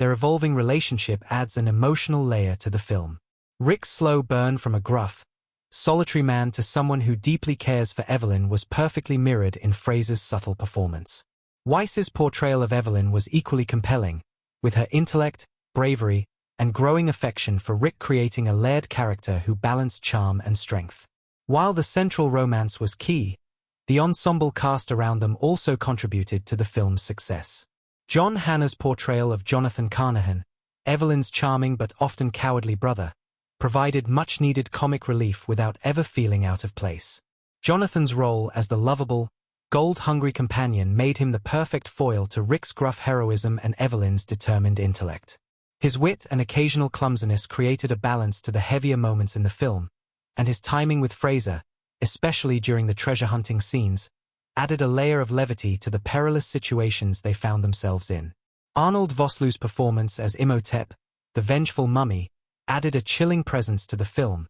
their evolving relationship adds an emotional layer to the film. Rick's slow burn from a gruff, solitary man to someone who deeply cares for Evelyn was perfectly mirrored in Fraser's subtle performance. Weisz's portrayal of Evelyn was equally compelling, with her intellect, bravery, and growing affection for Rick creating a layered character who balanced charm and strength. While the central romance was key, the ensemble cast around them also contributed to the film's success. John Hannah's portrayal of Jonathan Carnahan, Evelyn's charming but often cowardly brother, provided much-needed comic relief without ever feeling out of place. Jonathan's role as the lovable, gold-hungry companion made him the perfect foil to Rick's gruff heroism and Evelyn's determined intellect. His wit and occasional clumsiness created a balance to the heavier moments in the film, and his timing with Fraser, especially during the treasure-hunting scenes, added a layer of levity to the perilous situations they found themselves in. Arnold Vosloo's performance as Imhotep, the vengeful mummy, added a chilling presence to the film,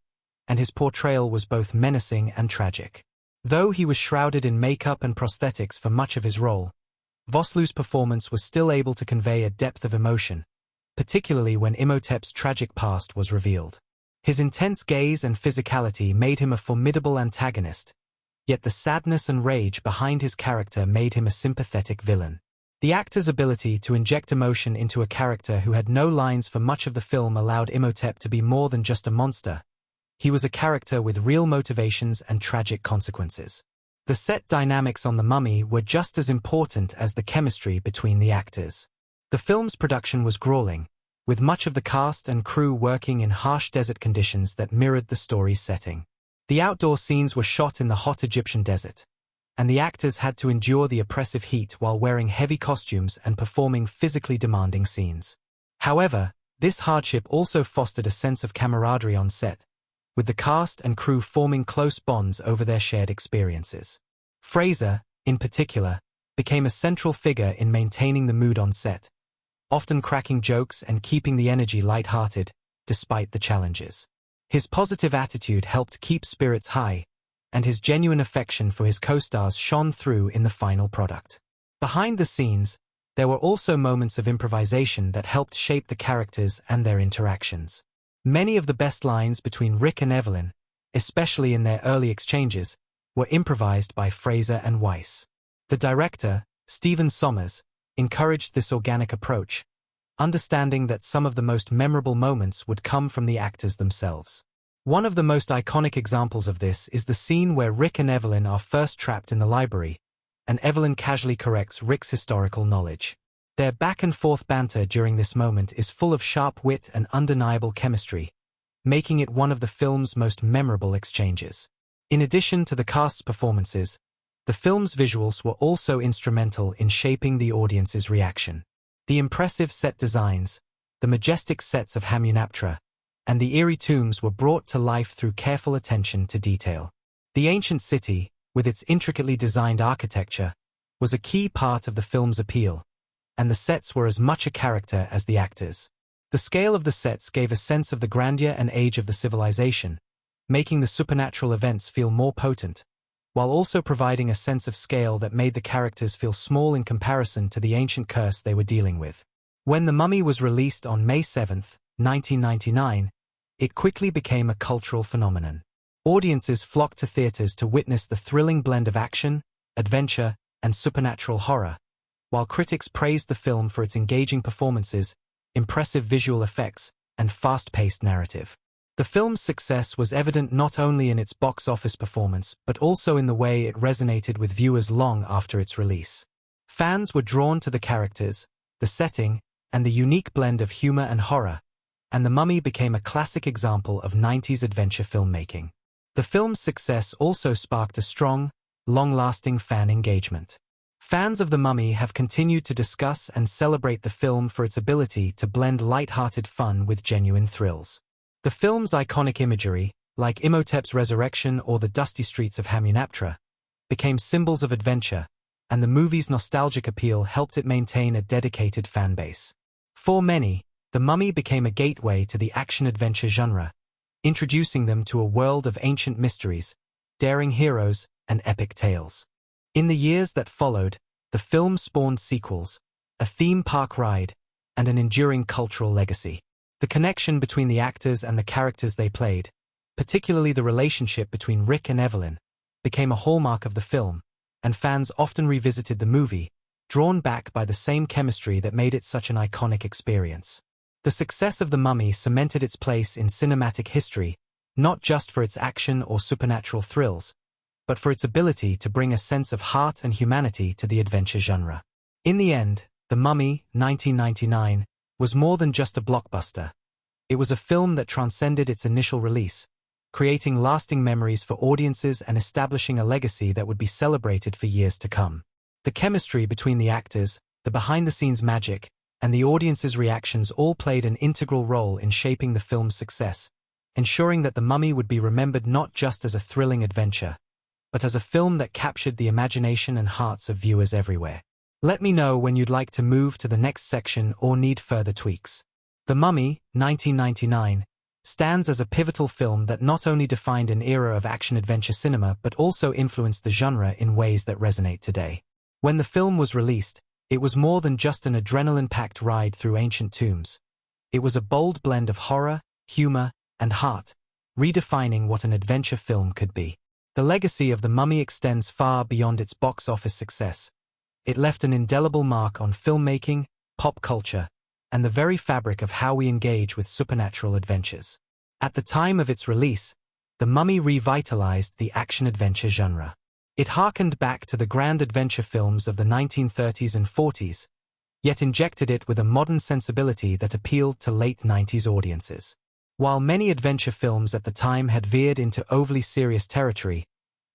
and his portrayal was both menacing and tragic. Though he was shrouded in makeup and prosthetics for much of his role, Vosloo's performance was still able to convey a depth of emotion, particularly when Imhotep's tragic past was revealed. His intense gaze and physicality made him a formidable antagonist, yet the sadness and rage behind his character made him a sympathetic villain. The actor's ability to inject emotion into a character who had no lines for much of the film allowed Imhotep to be more than just a monster. He was a character with real motivations and tragic consequences. The set dynamics on The Mummy were just as important as the chemistry between the actors. The film's production was grueling, with much of the cast and crew working in harsh desert conditions that mirrored the story's setting. The outdoor scenes were shot in the hot Egyptian desert, and the actors had to endure the oppressive heat while wearing heavy costumes and performing physically demanding scenes. However, this hardship also fostered a sense of camaraderie on set, with the cast and crew forming close bonds over their shared experiences. Fraser, in particular, became a central figure in maintaining the mood on set, often cracking jokes and keeping the energy light-hearted, despite the challenges. His positive attitude helped keep spirits high, and his genuine affection for his co-stars shone through in the final product. Behind the scenes, there were also moments of improvisation that helped shape the characters and their interactions. Many of the best lines between Rick and Evelyn, especially in their early exchanges, were improvised by Fraser and Weisz. The director, Stephen Sommers, encouraged this organic approach, understanding that some of the most memorable moments would come from the actors themselves. One of the most iconic examples of this is the scene where Rick and Evelyn are first trapped in the library, and Evelyn casually corrects Rick's historical knowledge. Their back-and-forth banter during this moment is full of sharp wit and undeniable chemistry, making it one of the film's most memorable exchanges. In addition to the cast's performances, the film's visuals were also instrumental in shaping the audience's reaction. The impressive set designs, the majestic sets of Hamunaptra, and the eerie tombs were brought to life through careful attention to detail. The ancient city, with its intricately designed architecture, was a key part of the film's appeal, and the sets were as much a character as the actors. The scale of the sets gave a sense of the grandeur and age of the civilization, making the supernatural events feel more potent, while also providing a sense of scale that made the characters feel small in comparison to the ancient curse they were dealing with. When The Mummy was released on May 7, 1999, it quickly became a cultural phenomenon. Audiences flocked to theaters to witness the thrilling blend of action, adventure, and supernatural horror, while critics praised the film for its engaging performances, impressive visual effects, and fast-paced narrative. The film's success was evident not only in its box office performance but also in the way it resonated with viewers long after its release. Fans were drawn to the characters, the setting, and the unique blend of humor and horror, and The Mummy became a classic example of 90s adventure filmmaking. The film's success also sparked a strong, long-lasting fan engagement. Fans of The Mummy have continued to discuss and celebrate the film for its ability to blend light-hearted fun with genuine thrills. The film's iconic imagery, like Imhotep's resurrection or the dusty streets of Hamunaptra, became symbols of adventure, and the movie's nostalgic appeal helped it maintain a dedicated fan base. For many, The Mummy became a gateway to the action-adventure genre, introducing them to a world of ancient mysteries, daring heroes, and epic tales. In the years that followed, the film spawned sequels, a theme park ride, and an enduring cultural legacy. The connection between the actors and the characters they played, particularly the relationship between Rick and Evelyn, became a hallmark of the film, and fans often revisited the movie, drawn back by the same chemistry that made it such an iconic experience. The success of The Mummy cemented its place in cinematic history, not just for its action or supernatural thrills, but for its ability to bring a sense of heart and humanity to the adventure genre. In the end, The Mummy, 1999, was more than just a blockbuster. It was a film that transcended its initial release, creating lasting memories for audiences and establishing a legacy that would be celebrated for years to come. The chemistry between the actors, the behind-the-scenes magic, and the audience's reactions all played an integral role in shaping the film's success, ensuring that The Mummy would be remembered not just as a thrilling adventure, but as a film that captured the imagination and hearts of viewers everywhere. Let me know when you'd like to move to the next section or need further tweaks. The Mummy, 1999, stands as a pivotal film that not only defined an era of action-adventure cinema but also influenced the genre in ways that resonate today. When the film was released, it was more than just an adrenaline-packed ride through ancient tombs. It was a bold blend of horror, humor, and heart, redefining what an adventure film could be. The legacy of The Mummy extends far beyond its box office success. It left an indelible mark on filmmaking, pop culture, and the very fabric of how we engage with supernatural adventures. At the time of its release, The Mummy revitalized the action-adventure genre. It harkened back to the grand adventure films of the 1930s and 40s, yet injected it with a modern sensibility that appealed to late 90s audiences. While many adventure films at the time had veered into overly serious territory,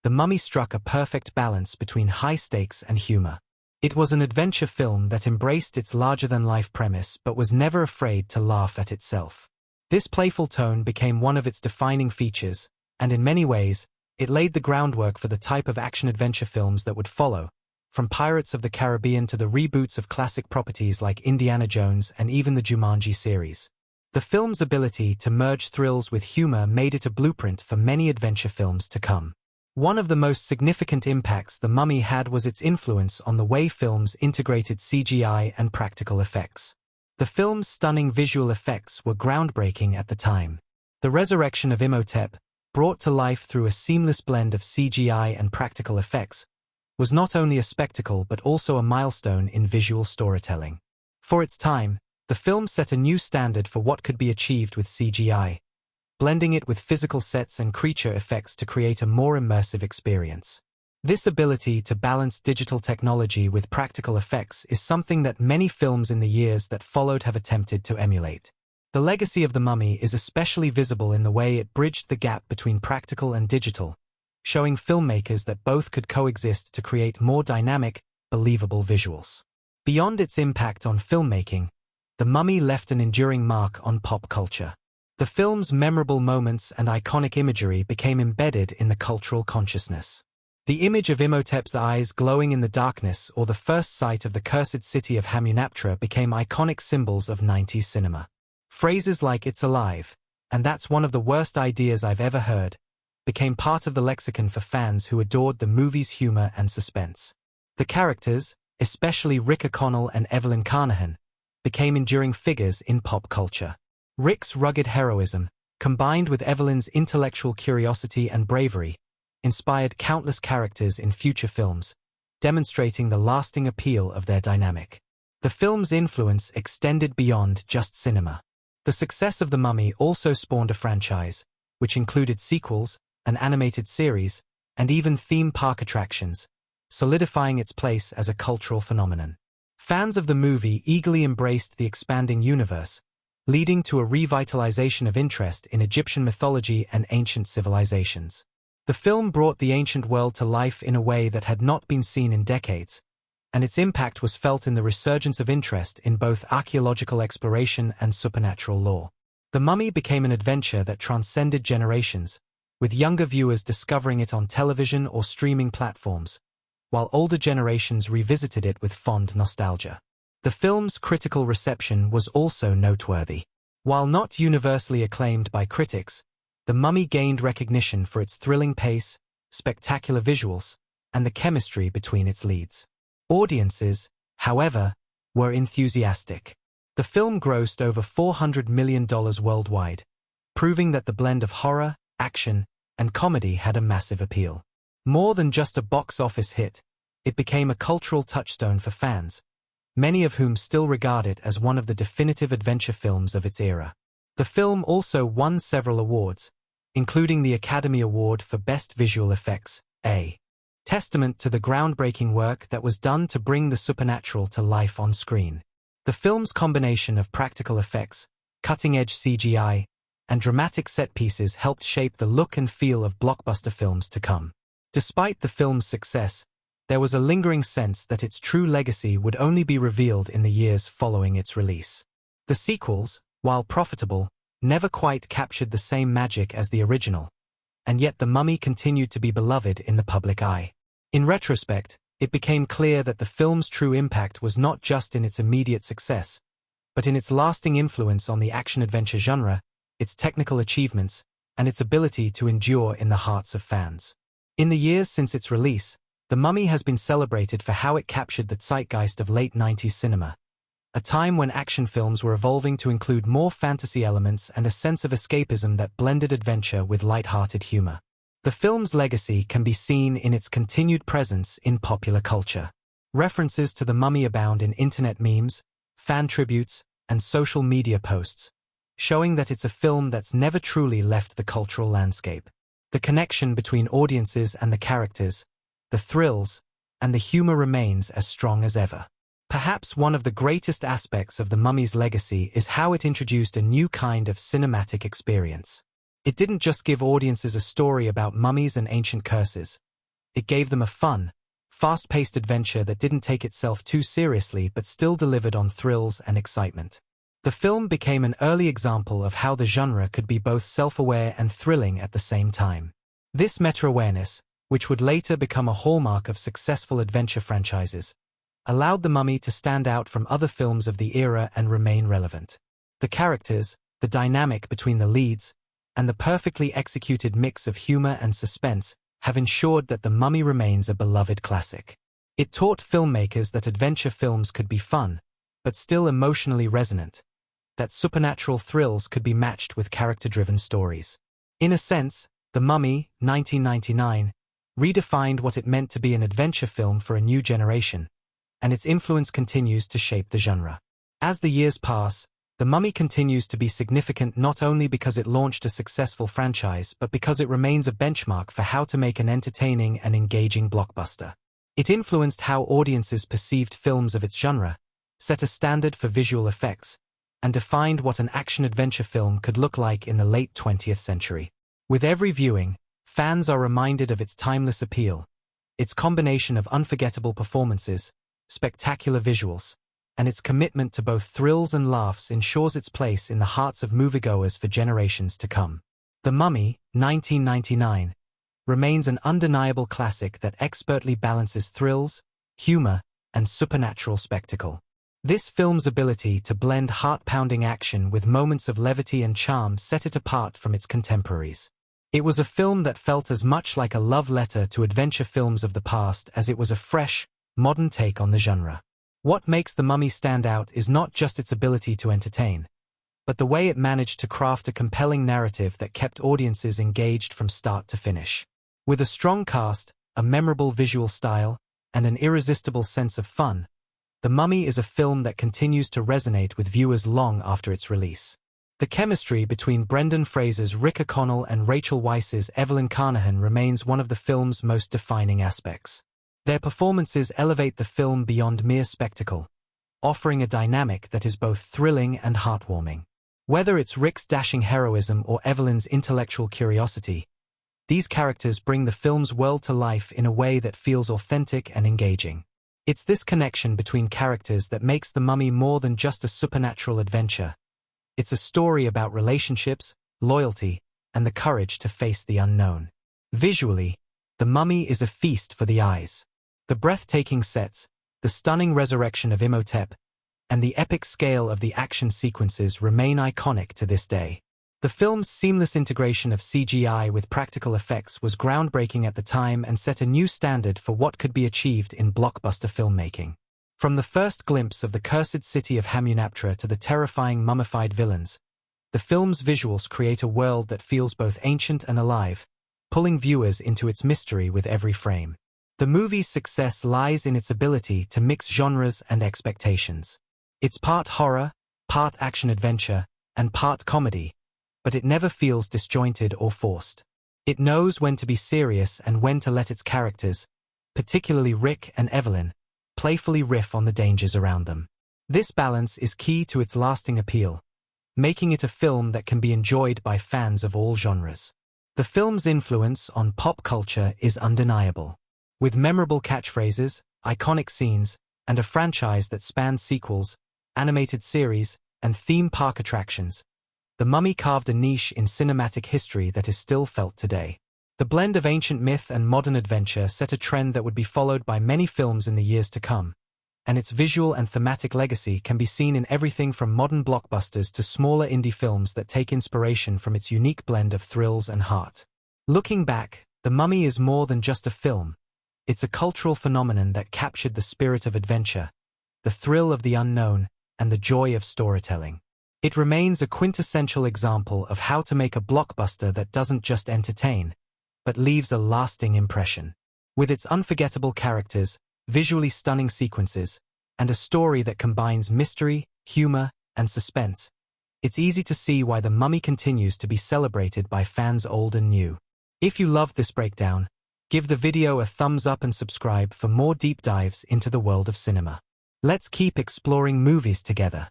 The Mummy struck a perfect balance between high stakes and humor. It was an adventure film that embraced its larger-than-life premise but was never afraid to laugh at itself. This playful tone became one of its defining features, and in many ways, it laid the groundwork for the type of action-adventure films that would follow, from Pirates of the Caribbean to the reboots of classic properties like Indiana Jones and even the Jumanji series. The film's ability to merge thrills with humor made it a blueprint for many adventure films to come. One of the most significant impacts The Mummy had was its influence on the way films integrated CGI and practical effects. The film's stunning visual effects were groundbreaking at the time. The resurrection of Imhotep, brought to life through a seamless blend of CGI and practical effects, was not only a spectacle but also a milestone in visual storytelling. For its time, the film set a new standard for what could be achieved with CGI, blending it with physical sets and creature effects to create a more immersive experience. This ability to balance digital technology with practical effects is something that many films in the years that followed have attempted to emulate. The legacy of The Mummy is especially visible in the way it bridged the gap between practical and digital, showing filmmakers that both could coexist to create more dynamic, believable visuals. Beyond its impact on filmmaking, The Mummy left an enduring mark on pop culture. The film's memorable moments and iconic imagery became embedded in the cultural consciousness. The image of Imhotep's eyes glowing in the darkness or the first sight of the cursed city of Hamunaptra became iconic symbols of 90s cinema. Phrases like "it's alive," and "that's one of the worst ideas I've ever heard," became part of the lexicon for fans who adored the movie's humor and suspense. The characters, especially Rick O'Connell and Evelyn, became enduring figures in pop culture. Rick's rugged heroism, combined with Evelyn's intellectual curiosity and bravery, inspired countless characters in future films, demonstrating the lasting appeal of their dynamic. The film's influence extended beyond just cinema. The success of The Mummy also spawned a franchise, which included sequels, an animated series, and even theme park attractions, solidifying its place as a cultural phenomenon. Fans of the movie eagerly embraced the expanding universe, leading to a revitalization of interest in Egyptian mythology and ancient civilizations. The film brought the ancient world to life in a way that had not been seen in decades, and its impact was felt in the resurgence of interest in both archaeological exploration and supernatural lore. The Mummy became an adventure that transcended generations, with younger viewers discovering it on television or streaming platforms, while older generations revisited it with fond nostalgia. The film's critical reception was also noteworthy. While not universally acclaimed by critics, The Mummy gained recognition for its thrilling pace, spectacular visuals, and the chemistry between its leads. Audiences, however, were enthusiastic. The film grossed over $400 million worldwide, proving that the blend of horror, action, and comedy had a massive appeal. More than just a box office hit, it became a cultural touchstone for fans, many of whom still regard it as one of the definitive adventure films of its era. The film also won several awards, including the Academy Award for Best Visual Effects, a testament to the groundbreaking work that was done to bring the supernatural to life on screen. The film's combination of practical effects, cutting-edge CGI, and dramatic set pieces helped shape the look and feel of blockbuster films to come. Despite the film's success, there was a lingering sense that its true legacy would only be revealed in the years following its release. The sequels, while profitable, never quite captured the same magic as the original, and yet The Mummy continued to be beloved in the public eye. In retrospect, it became clear that the film's true impact was not just in its immediate success, but in its lasting influence on the action-adventure genre, its technical achievements, and its ability to endure in the hearts of fans. In the years since its release, The Mummy has been celebrated for how it captured the zeitgeist of late 90s cinema, a time when action films were evolving to include more fantasy elements and a sense of escapism that blended adventure with light-hearted humor. The film's legacy can be seen in its continued presence in popular culture. References to The Mummy abound in internet memes, fan tributes, and social media posts, showing that it's a film that's never truly left the cultural landscape. The connection between audiences and the characters, the thrills, and the humor remains as strong as ever. Perhaps one of the greatest aspects of The Mummy's legacy is how it introduced a new kind of cinematic experience. It didn't just give audiences a story about mummies and ancient curses. It gave them a fun, fast-paced adventure that didn't take itself too seriously but still delivered on thrills and excitement. The film became an early example of how the genre could be both self-aware and thrilling at the same time. This meta-awareness, which would later become a hallmark of successful adventure franchises, allowed The Mummy to stand out from other films of the era and remain relevant. The characters, the dynamic between the leads, and the perfectly executed mix of humor and suspense have ensured that The Mummy remains a beloved classic. It taught filmmakers that adventure films could be fun, but still emotionally resonant, that supernatural thrills could be matched with character-driven stories. In a sense, The Mummy, 1999, redefined what it meant to be an adventure film for a new generation, and its influence continues to shape the genre. As the years pass, The Mummy continues to be significant not only because it launched a successful franchise but because it remains a benchmark for how to make an entertaining and engaging blockbuster. It influenced how audiences perceived films of its genre, set a standard for visual effects, and defined what an action-adventure film could look like in the late 20th century. With every viewing, fans are reminded of its timeless appeal, its combination of unforgettable performances, spectacular visuals, and its commitment to both thrills and laughs ensures its place in the hearts of moviegoers for generations to come. The Mummy, 1999, remains an undeniable classic that expertly balances thrills, humor, and supernatural spectacle. This film's ability to blend heart-pounding action with moments of levity and charm set it apart from its contemporaries. It was a film that felt as much like a love letter to adventure films of the past as it was a fresh, modern take on the genre. What makes The Mummy stand out is not just its ability to entertain, but the way it managed to craft a compelling narrative that kept audiences engaged from start to finish. With a strong cast, a memorable visual style, and an irresistible sense of fun, The Mummy is a film that continues to resonate with viewers long after its release. The chemistry between Brendan Fraser's Rick O'Connell and Rachel Weisz's Evelyn remains one of the film's most defining aspects. Their performances elevate the film beyond mere spectacle, offering a dynamic that is both thrilling and heartwarming. Whether it's Rick's dashing heroism or Evelyn's intellectual curiosity, these characters bring the film's world to life in a way that feels authentic and engaging. It's this connection between characters that makes The Mummy more than just a supernatural adventure. It's a story about relationships, loyalty, and the courage to face the unknown. Visually, The Mummy is a feast for the eyes. The breathtaking sets, the stunning resurrection of Imhotep, and the epic scale of the action sequences remain iconic to this day. The film's seamless integration of CGI with practical effects was groundbreaking at the time and set a new standard for what could be achieved in blockbuster filmmaking. From the first glimpse of the cursed city of Hamunaptra to the terrifying mummified villains, the film's visuals create a world that feels both ancient and alive, pulling viewers into its mystery with every frame. The movie's success lies in its ability to mix genres and expectations. It's part horror, part action-adventure, and part comedy, but it never feels disjointed or forced. It knows when to be serious and when to let its characters, particularly Rick and Evelyn, playfully riff on the dangers around them. This balance is key to its lasting appeal, making it a film that can be enjoyed by fans of all genres. The film's influence on pop culture is undeniable. With memorable catchphrases, iconic scenes, and a franchise that spans sequels, animated series, and theme park attractions, The Mummy carved a niche in cinematic history that is still felt today. The blend of ancient myth and modern adventure set a trend that would be followed by many films in the years to come, and its visual and thematic legacy can be seen in everything from modern blockbusters to smaller indie films that take inspiration from its unique blend of thrills and heart. Looking back, The Mummy is more than just a film. It's a cultural phenomenon that captured the spirit of adventure, the thrill of the unknown, and the joy of storytelling. It remains a quintessential example of how to make a blockbuster that doesn't just entertain, but leaves a lasting impression. With its unforgettable characters, visually stunning sequences, and a story that combines mystery, humor, and suspense, it's easy to see why The Mummy continues to be celebrated by fans old and new. If you loved this breakdown, give the video a thumbs up and subscribe for more deep dives into the world of cinema. Let's keep exploring movies together.